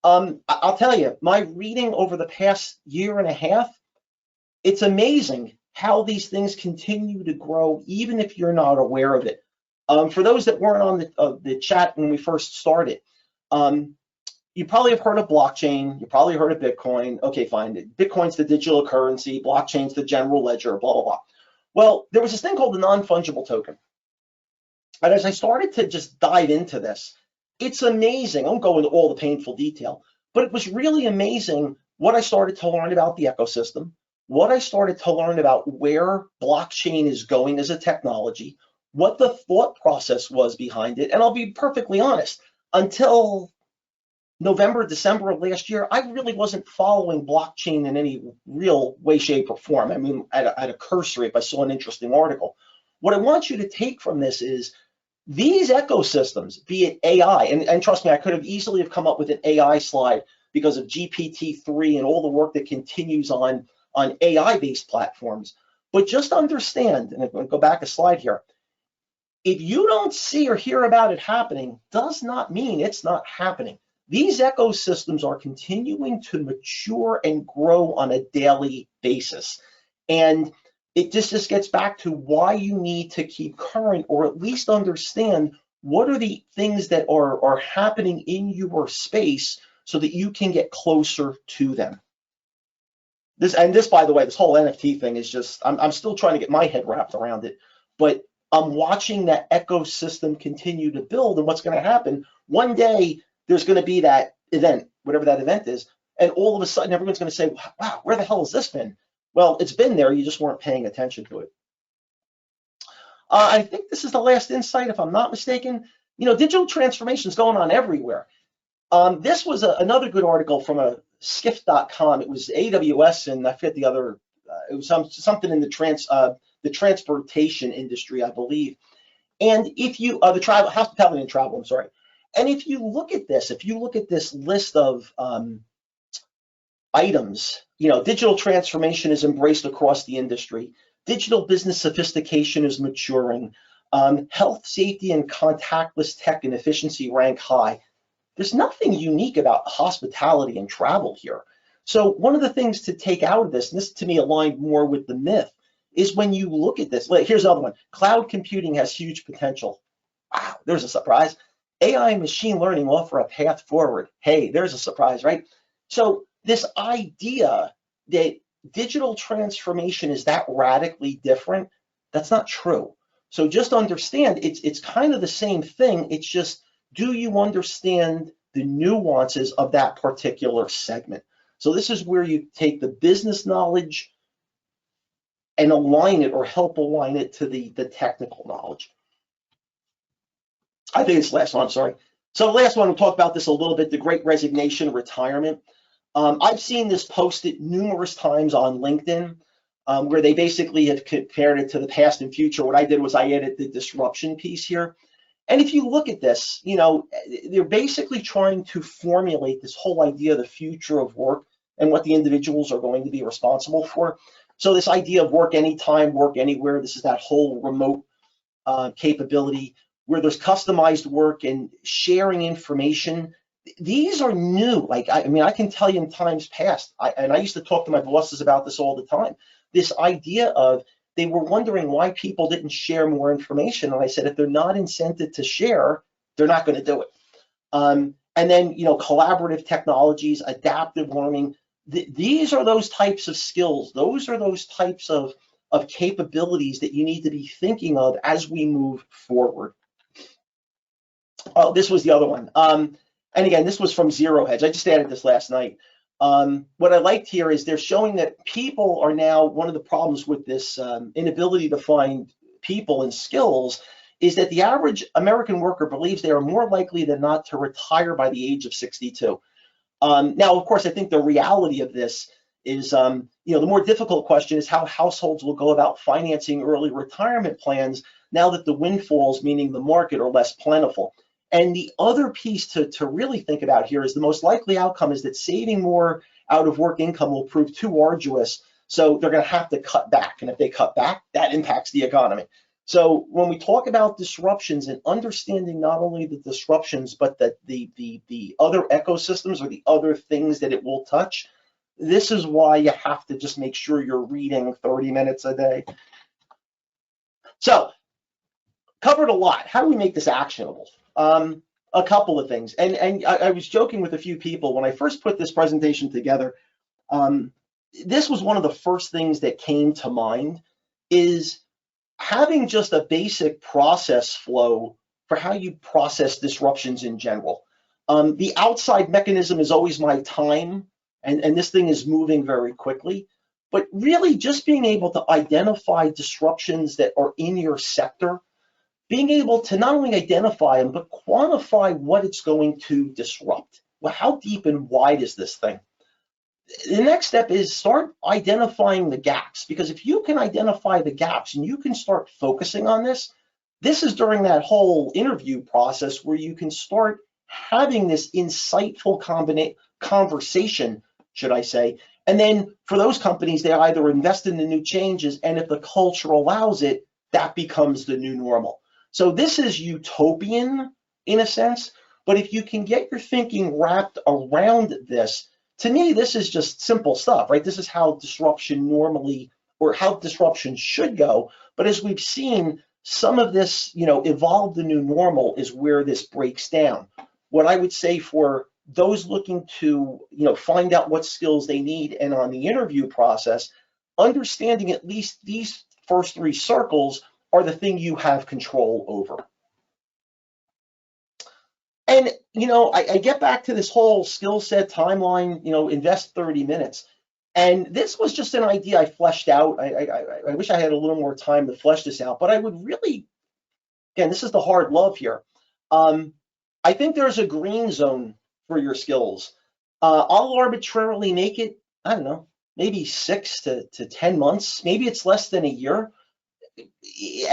I'll tell you, my reading over the past year and a half, it's amazing how these things continue to grow, even if you're not aware of it. For those that weren't on the chat when we first started, you probably have heard of blockchain. You probably heard of Bitcoin. Okay, fine. Bitcoin's the digital currency. Blockchain's the general ledger, blah, blah, blah. Well, there was this thing called the non-fungible token. And as I started to just dive into this, it's amazing. I won't go into all the painful detail, but it was really amazing what I started to learn about the ecosystem, what I started to learn about where blockchain is going as a technology, what the thought process was behind it. And I'll be perfectly honest, until November, December of last year, I really wasn't following blockchain in any real way, shape, or form. I mean, at a cursory, if I saw an interesting article. What I want you to take from this is these ecosystems, be it AI, and trust me, I could have easily have come up with an AI slide because of GPT-3 and all the work that continues on AI-based platforms. But just understand, and I'm going to go back a slide here, if you don't see or hear about it happening, does not mean it's not happening. These ecosystems are continuing to mature and grow on a daily basis. And it just gets back to why you need to keep current, or at least understand what are the things that are happening in your space so that you can get closer to them. This, by the way, this whole NFT thing is just, I'm still trying to get my head wrapped around it, but I'm watching that ecosystem continue to build. And what's going to happen, one day there's going to be that event, whatever that event is, and all of a sudden everyone's going to say, wow, where the hell has this been? Well, it's been there, you just weren't paying attention to it. I think this is the last insight, if I'm not mistaken. Digital transformation is going on everywhere. This was another good article from a skiff.com. It was AWS and I forget the other. It was something in the transportation industry, I believe. And if you the travel, hospitality and travel, I'm sorry. And if you look at this list of items, digital transformation is embraced across the industry. Digital business sophistication is maturing. Health, safety, and contactless tech and efficiency rank high. There's nothing unique about hospitality and travel here. So one of the things to take out of this, and this to me aligned more with the myth, is when you look at this. Here's another one. Cloud computing has huge potential. Wow, there's a surprise. AI and machine learning offer a path forward. Hey, there's a surprise, right? So this idea that digital transformation is that radically different, that's not true. So just understand it's kind of the same thing. It's just, do you understand the nuances of that particular segment? So this is where you take the business knowledge and align it or help align it to the technical knowledge. I think it's the last one, sorry. So the last one, we'll talk about this a little bit, the Great Resignation, retirement. I've seen this posted numerous times on LinkedIn, where they basically have compared it to the past and future. What I did was I added the disruption piece here. And if you look at this, they're basically trying to formulate this whole idea of the future of work and what the individuals are going to be responsible for. So this idea of work anytime, work anywhere, this is that whole remote capability where there's customized work and sharing information. These are new. Like, I can tell you in times past, and I used to talk to my bosses about this all the time, this idea of, they were wondering why people didn't share more information. And I said, if they're not incented to share, they're not going to do it. And then, collaborative technologies, adaptive learning, these are those types of skills. Those are those types of capabilities that you need to be thinking of as we move forward. Oh, this was the other one. And again, this was from Zero Hedge. I just added this last night. What I liked here is they're showing that people are now, one of the problems with this inability to find people and skills is that the average American worker believes they are more likely than not to retire by the age of 62. Now, of course, I think the reality of this is, the more difficult question is how households will go about financing early retirement plans now that the windfalls, meaning the market, are less plentiful. And the other piece to really think about here is the most likely outcome is that saving more out of work income will prove too arduous. So they're going to have to cut back. And if they cut back, that impacts the economy. So when we talk about disruptions and understanding not only the disruptions, but that the other ecosystems or the other things that it will touch, this is why you have to just make sure you're reading 30 minutes a day. So covered a lot. How do we make this actionable? A couple of things. And I was joking with a few people when I first put this presentation together. This was one of the first things that came to mind, is having just a basic process flow for how you process disruptions in general. The outside mechanism is always my time, and this thing is moving very quickly. But really just being able to identify disruptions that are in your sector, being able to not only identify them, but quantify what it's going to disrupt. Well, how deep and wide is this thing? The next step is start identifying the gaps, because if you can identify the gaps and you can start focusing on this, this is during that whole interview process where you can start having this insightful conversation, should I say, and then for those companies, they either invest in the new changes, and if the culture allows it, that becomes the new normal. So this is utopian in a sense, but if you can get your thinking wrapped around this, to me, this is just simple stuff, right? This is how disruption normally, or how disruption should go. But as we've seen, some of this, evolve the new normal is where this breaks down. What I would say for those looking to, find out what skills they need, and on the interview process, understanding at least these first three circles are the thing you have control over. And, I get back to this whole skill set timeline, invest 30 minutes. And this was just an idea I fleshed out. I wish I had a little more time to flesh this out, but I would really, again, this is the hard love here. I think there's a green zone for your skills. I'll arbitrarily make it, I don't know, maybe 6 to 10 months. Maybe it's less than a year.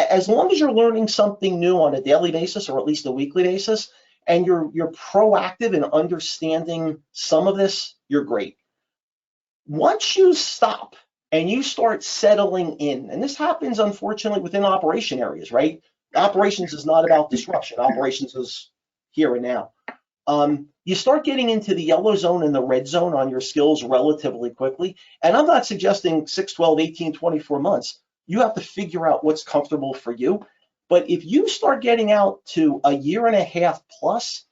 As long as you're learning something new on a daily basis or at least a weekly basis, and you're proactive in understanding some of this, you're great. Once you stop and you start settling in, and this happens unfortunately within operation areas, right? Operations is not about disruption. Operations is here and now. You start getting into the yellow zone and the red zone on your skills relatively quickly. And I'm not suggesting 6, 12, 18, 24 months. You have to figure out what's comfortable for you. But if you start getting out to a year and a half plus,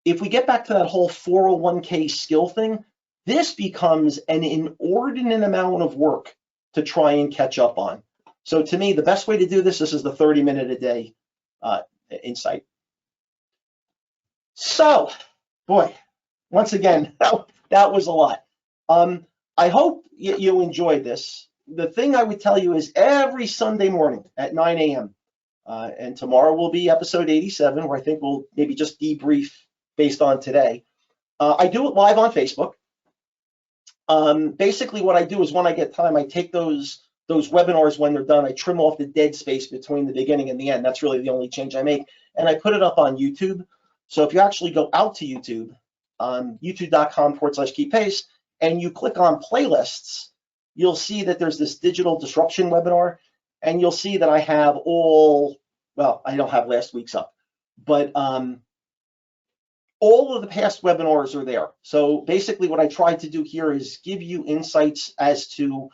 if we get back to that whole 401k skill thing, this becomes an inordinate amount of work to try and catch up on. So to me, the best way to do this is the 30-minute a day insight. So, boy, once again, that was a lot. I hope you enjoyed this. The thing I would tell you is every Sunday morning at 9 a.m., and tomorrow will be episode 87, where I think we'll maybe just debrief based on today. I do it live on Facebook. Basically, what I do is when I get time, I take those webinars when they're done, I trim off the dead space between the beginning and the end. That's really the only change I make. And I put it up on YouTube. So if you actually go out to YouTube, youtube.com/keep-pace, and you click on playlists, you'll see that there's this digital disruption webinar, and you'll see that I have all, well, I don't have last week's up, but all of the past webinars are there. So basically what I tried to do here is give you insights as to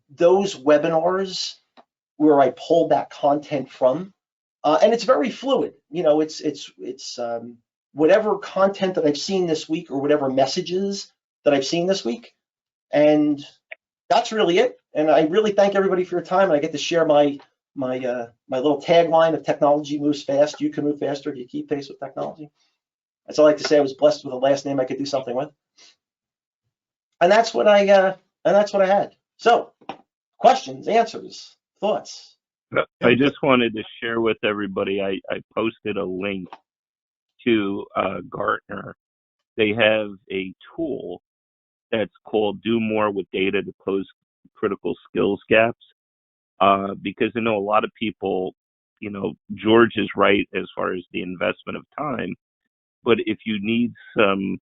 those webinars where I pulled that content from. And it's very fluid. You know, it's whatever content that I've seen this week or whatever messages that I've seen this week. And that's really it. And I really thank everybody for your time. And I get to share my little tagline of technology moves fast. You can move faster if you keep pace with technology. That's all I like to say. I was blessed with a last name I could do something with. And that's what I had. So, questions, answers, thoughts. I just wanted to share with everybody, I posted a link to Gartner. They have a tool that's called Do More with Data to Close Critical Skills Gaps. Because I know a lot of people, you know, George is right as far as the investment of time, but if you need some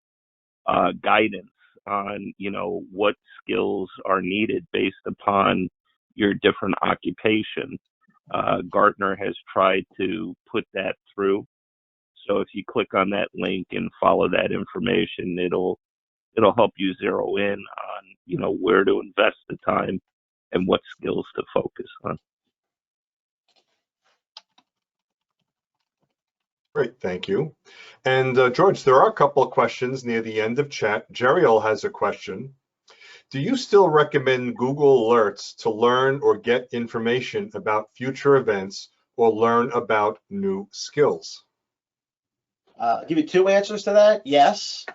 guidance on, you know, what skills are needed based upon your different occupation, Gartner has tried to put that through. So if you click on that link and follow that information, it'll help you zero in on, you know, where to invest the time and what skills to focus on. Great, thank you. And George, there are a couple of questions near the end of chat. Jeriel has a question. Do you still recommend Google Alerts to learn or get information about future events or learn about new skills? I'll give you two answers to that. Yes.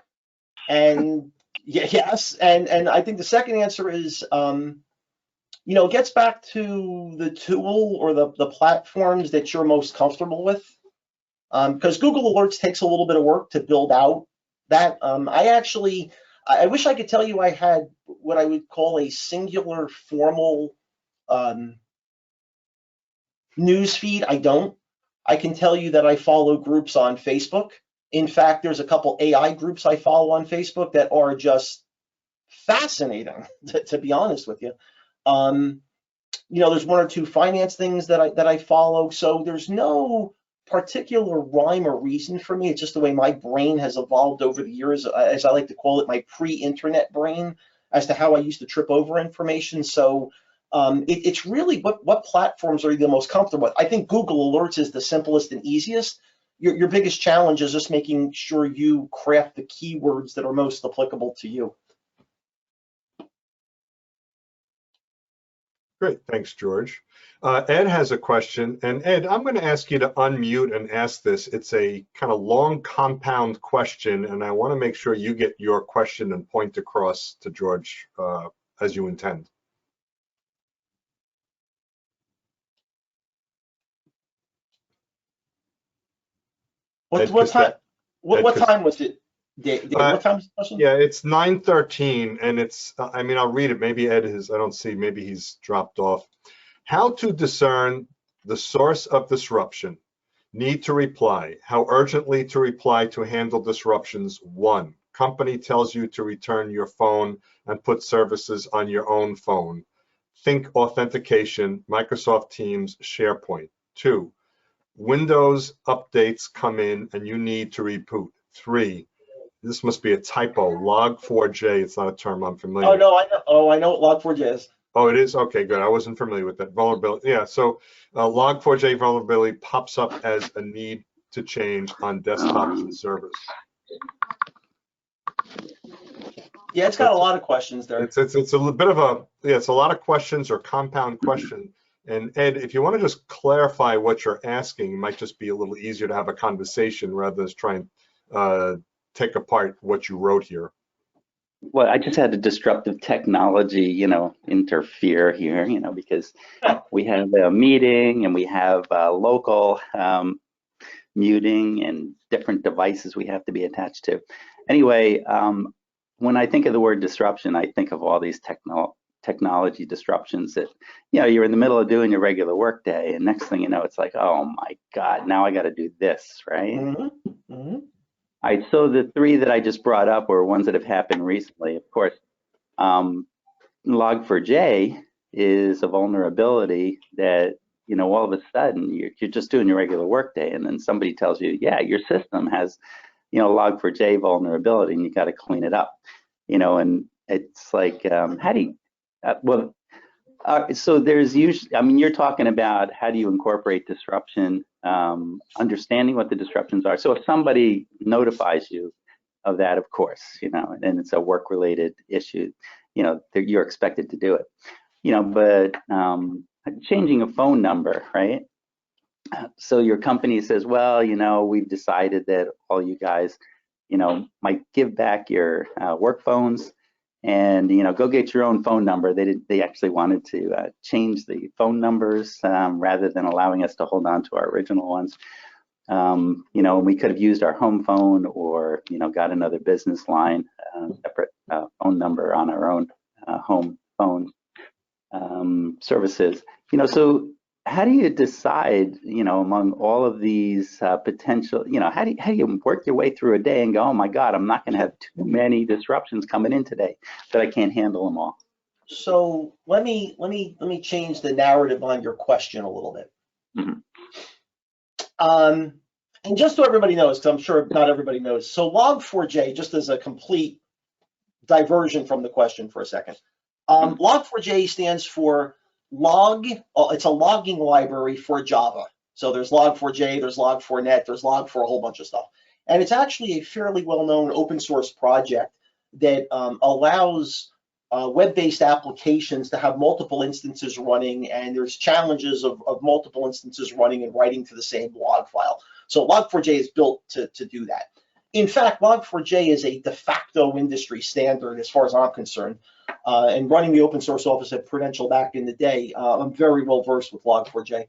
And yes. And I think the second answer is, you know, it gets back to the tool or the platforms that you're most comfortable with. Because Google Alerts takes a little bit of work to build out that. I wish I could tell you I had what I would call a singular formal news feed. I don't. I can tell you that I follow groups on Facebook. In fact, there's a couple AI groups I follow on Facebook that are just fascinating, to be honest with you. You know, there's one or two finance things that I follow. So there's no particular rhyme or reason for me. It's just the way my brain has evolved over the years, as I like to call it, my pre-internet brain, as to how I used to trip over information. So it's really what platforms are you the most comfortable with? I think Google Alerts is the simplest and easiest. Your biggest challenge is just making sure you craft the keywords that are most applicable to you. Great, thanks, George. Ed has a question, and Ed, I'm going to ask you to unmute and ask this. It's a kind of long compound question, and I want to make sure you get your question and point across to George as you intend. What time was it? Dave, what time is the question? Yeah, it's 9:13, and it's, I mean, I'll read it. Maybe Ed is, I don't see, maybe he's dropped off. How to discern the source of disruption. Need to reply. How urgently to reply to handle disruptions. 1. Company tells you to return your phone and put services on your own phone. Think authentication, Microsoft Teams, SharePoint. 2. Windows updates come in and you need to reboot. 3. This must be a typo. Log4j. It's not a term I'm familiar with. Oh no, I know. Oh, I know what Log4j is. Oh, it is? Okay, good. I wasn't familiar with that. Vulnerability. Yeah, so Log4j vulnerability pops up as a need to change on desktops and servers. Yeah, it's got a lot of questions there. It's a little bit of a, yeah, it's a lot of questions or compound question. And Ed, if you want to just clarify what you're asking, it might just be a little easier to have a conversation rather than try and take apart what you wrote here. Well, I just had a disruptive technology, interfere here, because we have a meeting and we have local muting and different devices we have to be attached to. Anyway, when I think of the word disruption, I think of all these technology disruptions that, you're in the middle of doing your regular work day, and next thing you know, it's like, oh my God, now I got to do this, right? Mm-hmm. Mm-hmm. So the 3 that I just brought up were ones that have happened recently. Of course, Log4j is a vulnerability that, all of a sudden you're just doing your regular workday, and then somebody tells you, yeah, your system has, Log4j vulnerability, and you got to clean it up, and it's like, how do you, so there's usually, you're talking about how do you incorporate disruption, understanding what the disruptions are. So if somebody notifies you of that, of course, and it's a work-related issue, you're expected to do it, but changing a phone number, right? So your company says, well, we've decided that all you guys, might give back your work phones, and go get your own phone number. They actually wanted to change the phone numbers rather than allowing us to hold on to our original ones. We could have used our home phone, or got another business line, separate phone number on our own home phone services. So how do you decide, among all of these potential, how do you work your way through a day and go, oh my God, I'm not going to have too many disruptions coming in today that I can't handle them all? So let me change the narrative on your question a little bit. Mm-hmm. And just so everybody knows, because I'm sure not everybody knows, so Log4j, just as a complete diversion from the question for a second, Log4j stands for log. It's a logging library for Java. So there's Log4j, there's Log4net, there's Log4 a whole bunch of stuff. And it's actually a fairly well-known open source project that allows web-based applications to have multiple instances running, and there's challenges of multiple instances running and writing to the same log file. So Log4j is built to do that. In fact, Log4j is a de facto industry standard as far as I'm concerned. And running the open source office at Prudential back in the day, I'm very well versed with Log4j.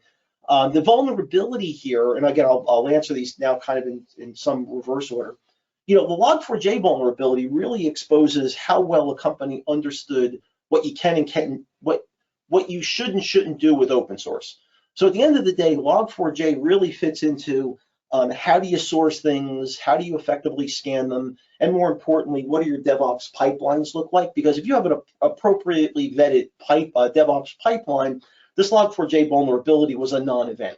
The vulnerability here, and again, I'll answer these now kind of in some reverse order. The Log4j vulnerability really exposes how well a company understood what you can and can't, what you should and shouldn't do with open source. So at the end of the day, Log4j really fits into how do you source things, how do you effectively scan them, and more importantly, what do your DevOps pipelines look like? Because if you have an appropriately vetted DevOps pipeline, this Log4j vulnerability was a non-event.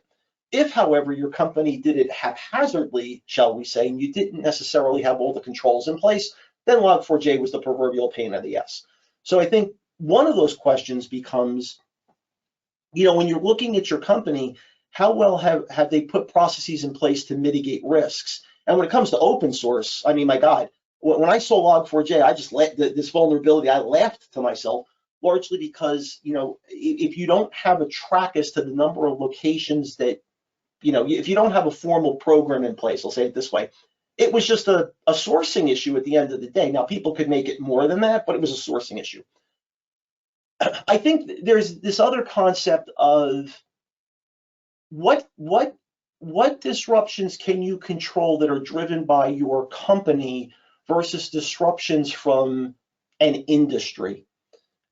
If, however, your company did it haphazardly, shall we say, and you didn't necessarily have all the controls in place, then Log4j was the proverbial pain in the ass. So I think one of those questions becomes, when you're looking at your company, how well have they put processes in place to mitigate risks? And when it comes to open source, I mean, my God, when I saw Log4j, I just let this vulnerability, I laughed to myself, largely because, if you don't have a track as to the number of locations that, if you don't have a formal program in place, I'll say it this way, it was just a sourcing issue at the end of the day. Now, people could make it more than that, but it was a sourcing issue. I think there's this other concept of what disruptions can you control that are driven by your company versus disruptions from an industry.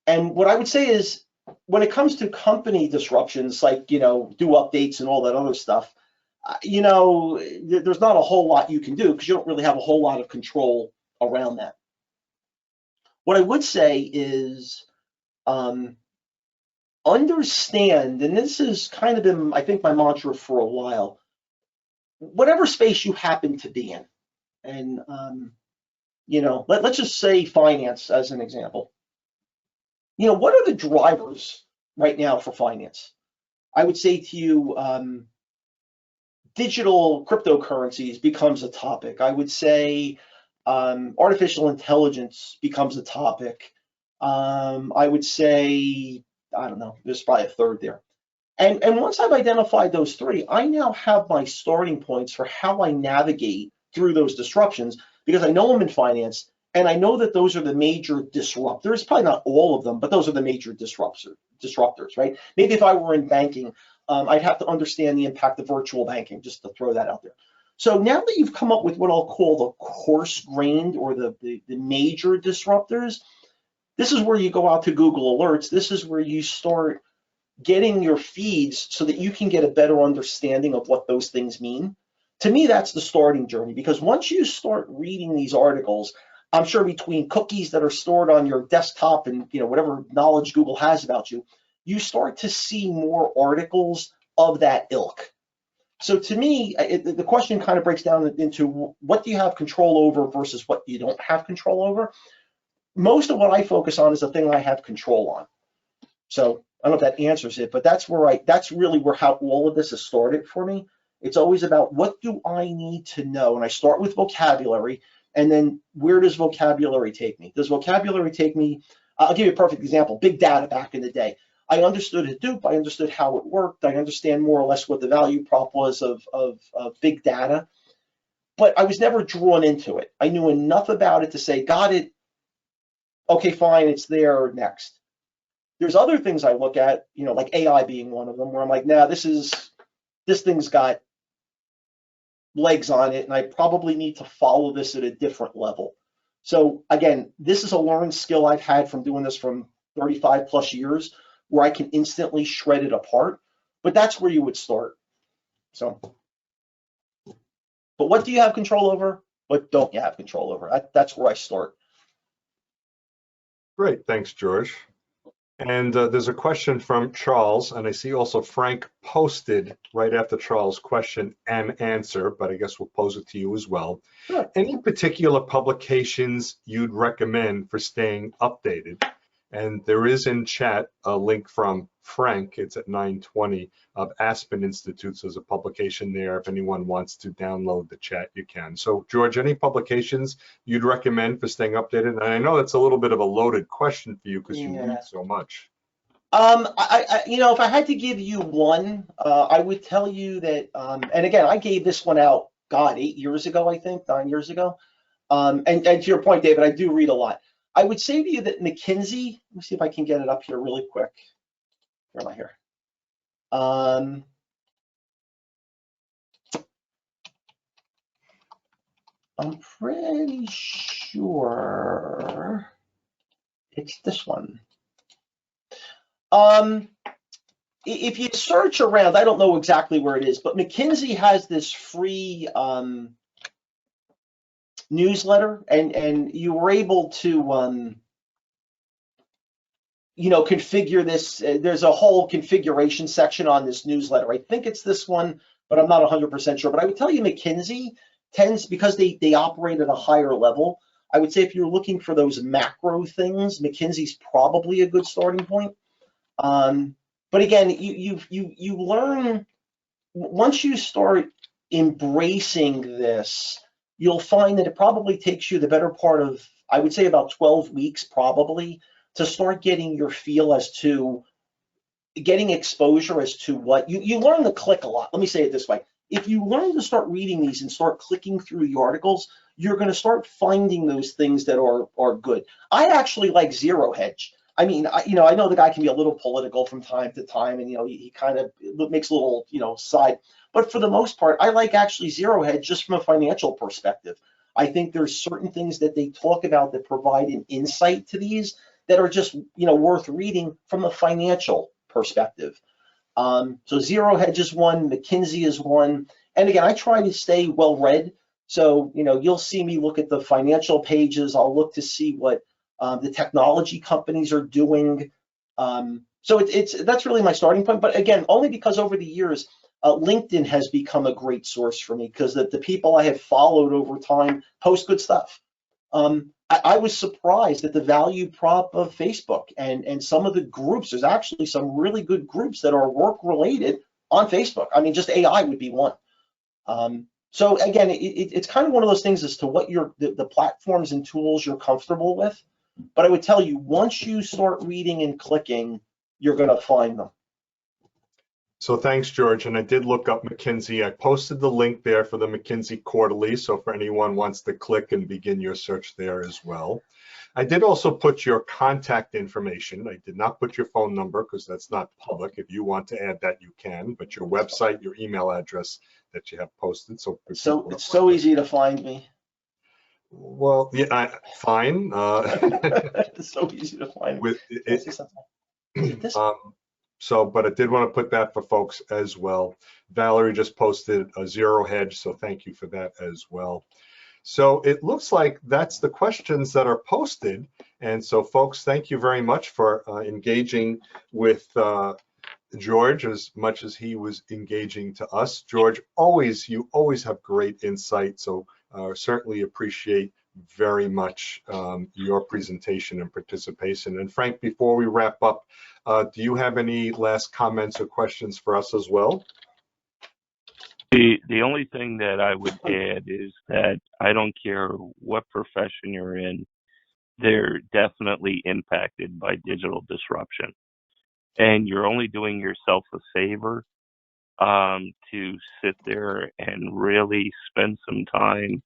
And what I would say is, when it comes to company disruptions, like, do updates and all that other stuff, there's not a whole lot you can do because you don't really have a whole lot of control around that. What I would say is, understand, and this has kind of been, I think, my mantra for a while, whatever space you happen to be in, and let's just say finance as an example. What are the drivers right now for finance? I would say to you, digital cryptocurrencies becomes a topic. I would say artificial intelligence becomes a topic. I would say, I don't know, there's probably a third there. And once I've identified those three, I now have my starting points for how I navigate through those disruptions, because I know I'm in finance and I know that those are the major disruptors. Probably not all of them, but those are the major disruptors, right? Maybe if I were in banking, I'd have to understand the impact of virtual banking, just to throw that out there. So now that you've come up with what I'll call the coarse-grained or the major disruptors, this is where you go out to Google Alerts. This is where you start getting your feeds so that you can get a better understanding of what those things mean. To me, that's the starting journey, because once you start reading these articles, I'm sure between cookies that are stored on your desktop and whatever knowledge Google has about you, you start to see more articles of that ilk. So to me, the question kind of breaks down into what do you have control over versus what you don't have control over. Most of what I focus on is the thing I have control on. So I don't know if that answers it, but that's really how all of this has started for me. It's always about, what do I need to know? And I start with vocabulary, and then where does vocabulary take me? Does vocabulary take me, I'll give you a perfect example, big data back in the day. I understood Hadoop, I understood how it worked, I understand more or less what the value prop was of big data, but I was never drawn into it. I knew enough about it to say, got it, okay, fine, it's there, next. There's other things I look at, like AI being one of them, where I'm like, nah, this thing's got legs on it, and I probably need to follow this at a different level. So again, this is a learned skill I've had from doing this from 35 plus years, where I can instantly shred it apart, but that's where you would start. So, but what do you have control over? What don't you have control over? That's where I start. Great, thanks, George. And there's a question from Charles, and I see also Frank posted right after Charles' question and answer, but I guess we'll pose it to you as well. Sure. Any particular publications you'd recommend for staying updated? And there is in chat a link from Frank, it's at 9:20, of Aspen Institute. There's a publication there. If anyone wants to download the chat, you can. So George, any publications you'd recommend for staying updated? And I know that's a little bit of a loaded question for you because you read so much. If I had to give you one, I would tell you that, and again, I gave this one out, 8 years ago, I think, 9 years ago. And to your point, David, I do read a lot. I would say to you that McKinsey, let me see if I can get it up here really quick. Where am I here? I'm pretty sure it's this one. If you search around, I don't know exactly where it is, but McKinsey has this free newsletter, and you were able to configure this. There's a whole configuration section on this newsletter. I think it's this one, but I'm not 100% sure. But I would tell you McKinsey tends, because they operate at a higher level, I would say if you're looking for those macro things, McKinsey's probably a good starting point. But again, you learn, once you start embracing this, you'll find that it probably takes you the better part of, I would say, about 12 weeks probably, to start getting your feel as to, getting exposure as to what, you learn to click a lot. Let me say it this way. If you learn to start reading these and start clicking through the articles, you're going to start finding those things that are good. I actually like Zero Hedge. I mean, I know the guy can be a little political from time to time, and he kind of makes a little side. But for the most part, I like actually Zero Hedge just from a financial perspective. I think there's certain things that they talk about that provide an insight to these that are just, worth reading from a financial perspective. So Zero Hedge is one, McKinsey is one. And again, I try to stay well read. So, you'll see me look at the financial pages. I'll look to see what the technology companies are doing. So that's really my starting point. But again, only because over the years, LinkedIn has become a great source for me because the people I have followed over time post good stuff. I was surprised at the value prop of Facebook and some of the groups. There's actually some really good groups that are work related on Facebook. I mean, just AI would be one. So again, it's kind of one of those things as to what the platforms and tools you're comfortable with. But I would tell you, once you start reading and clicking, you're going to find them. So thanks, George. And I did look up McKinsey. I posted the link there for the McKinsey Quarterly. So for anyone wants to click and begin your search there as well. I did also put your contact information. I did not put your phone number because that's not public. If you want to add that, you can. But your website, your email address that you have posted. So it's so easy to find me. Well, yeah, fine. It's so easy to find me. But I did want to put that for folks as well. Valerie just posted a Zero Hedge, so thank you for that as well. So it looks like that's the questions that are posted. And so folks, thank you very much for engaging with George as much as he was engaging to us. George, you always have great insight, so certainly appreciate very much your presentation and participation. And Frank, before we wrap up, do you have any last comments or questions for us as well? The only thing that I would add is that I don't care what profession you're in, they're definitely impacted by digital disruption. And you're only doing yourself a favor to sit there and really spend some time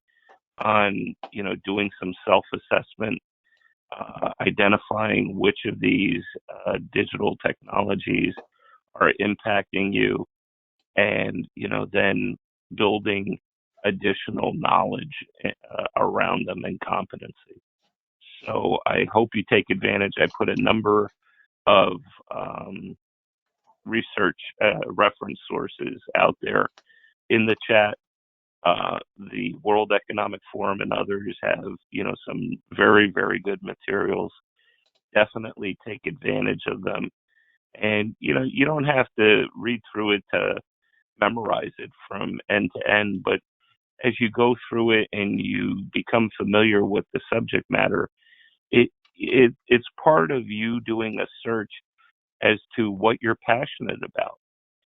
on, doing some self-assessment, identifying which of these digital technologies are impacting you, and then building additional knowledge around them and competency. So I hope you take advantage. I put a number of research reference sources out there in the chat. The World Economic Forum and others have, some very, very good materials. Definitely take advantage of them. And, you don't have to read through it to memorize it from end to end, but as you go through it and you become familiar with the subject matter, it's part of you doing a search as to what you're passionate about.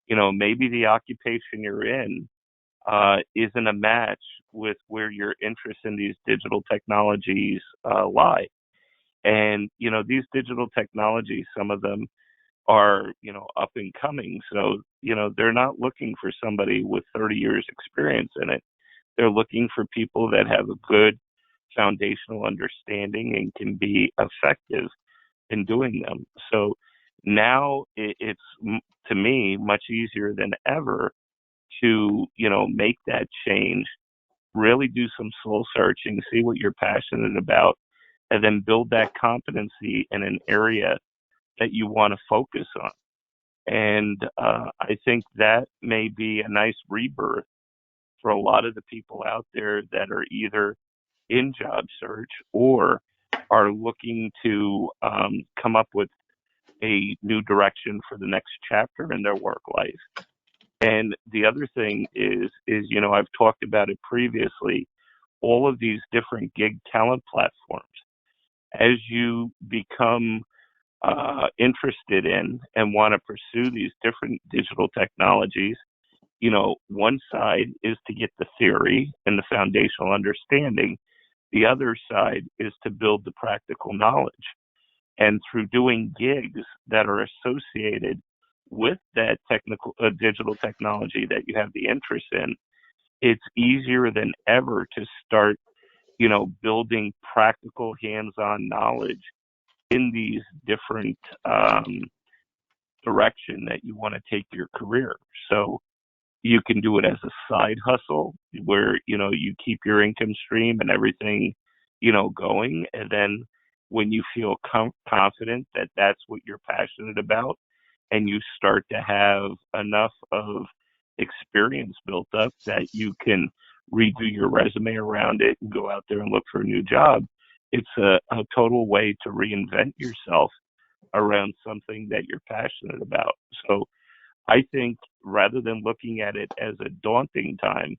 Maybe the occupation you're in isn't a match with where your interest in these digital technologies lie. And, these digital technologies, some of them are, up and coming. So, they're not looking for somebody with 30 years experience in it. They're looking for people that have a good foundational understanding and can be effective in doing them. So now it's, to me, much easier than ever to, make that change, really do some soul searching, see what you're passionate about, and then build that competency in an area that you want to focus on. And I think that may be a nice rebirth for a lot of the people out there that are either in job search or are looking to come up with a new direction for the next chapter in their work life. And the other thing is, I've talked about it previously, all of these different gig talent platforms. As you become interested in and want to pursue these different digital technologies, one side is to get the theory and the foundational understanding. The other side is to build the practical knowledge. And through doing gigs that are associated with that technical digital technology that you have the interest in, it's easier than ever to start, building practical hands-on knowledge in these different direction that you want to take your career. So You can do it as a side hustle where, you keep your income stream and everything, going. And then when you feel confident that that's what you're passionate about, and you start to have enough of experience built up that you can redo your resume around it and go out there and look for a new job, it's a total way to reinvent yourself around something that you're passionate about. So I think rather than looking at it as a daunting time,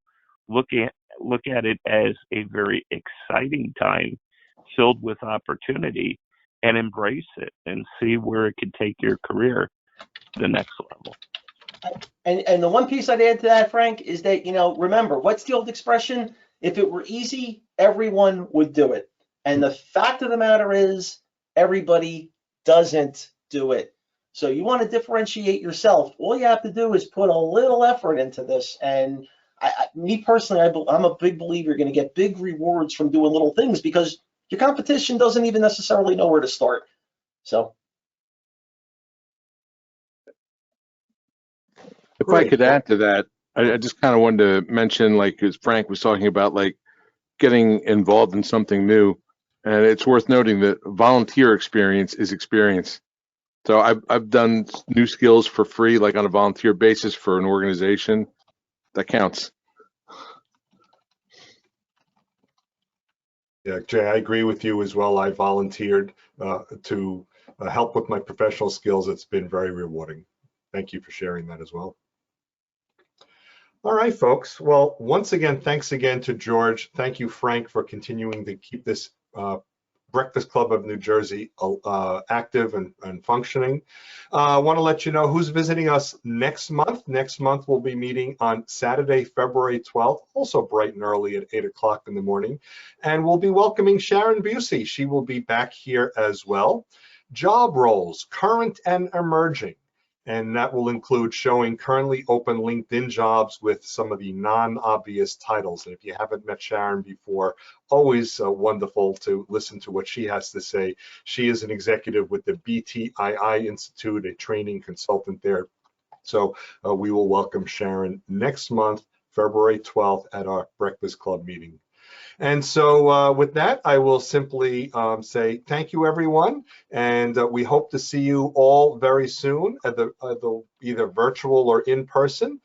look at it as a very exciting time filled with opportunity, and embrace it and see where it could take your career to the next level. And the one piece I'd add to that, Frank, is that, remember, what's the old expression? If it were easy, everyone would do it. And the fact of the matter is, everybody doesn't do it. So you want to differentiate yourself. All you have to do is put a little effort into this. And me personally, I'm a big believer you're going to get big rewards from doing little things, because your competition doesn't even necessarily know where to start. So. If I could add to that, I just kind of wanted to mention, like, as Frank was talking about, like, getting involved in something new. And it's worth noting that volunteer experience is experience. So I've done new skills for free, like on a volunteer basis for an organization. That counts. Yeah, Jay, I agree with you as well. I volunteered to help with my professional skills. It's been very rewarding. Thank you for sharing that as well. All right, folks. Well, once again, thanks again to George. Thank you, Frank, for continuing to keep this Breakfast Club of New Jersey active and functioning. I want to let you know who's visiting us next month. Next month, we'll be meeting on Saturday, February 12th, also bright and early at 8 o'clock in the morning. And we'll be welcoming Sharon Busey. She will be back here as well. Job roles, current and emerging. And that will include showing currently open LinkedIn jobs with some of the non-obvious titles. And if you haven't met Sharon before, always wonderful to listen to what she has to say. She is an executive with the BTII Institute, a training consultant there. So we will welcome Sharon next month, February 12th, at our Breakfast Club meeting. And so with that, I will simply say thank you, everyone. And we hope to see you all very soon, at the either virtual or in person.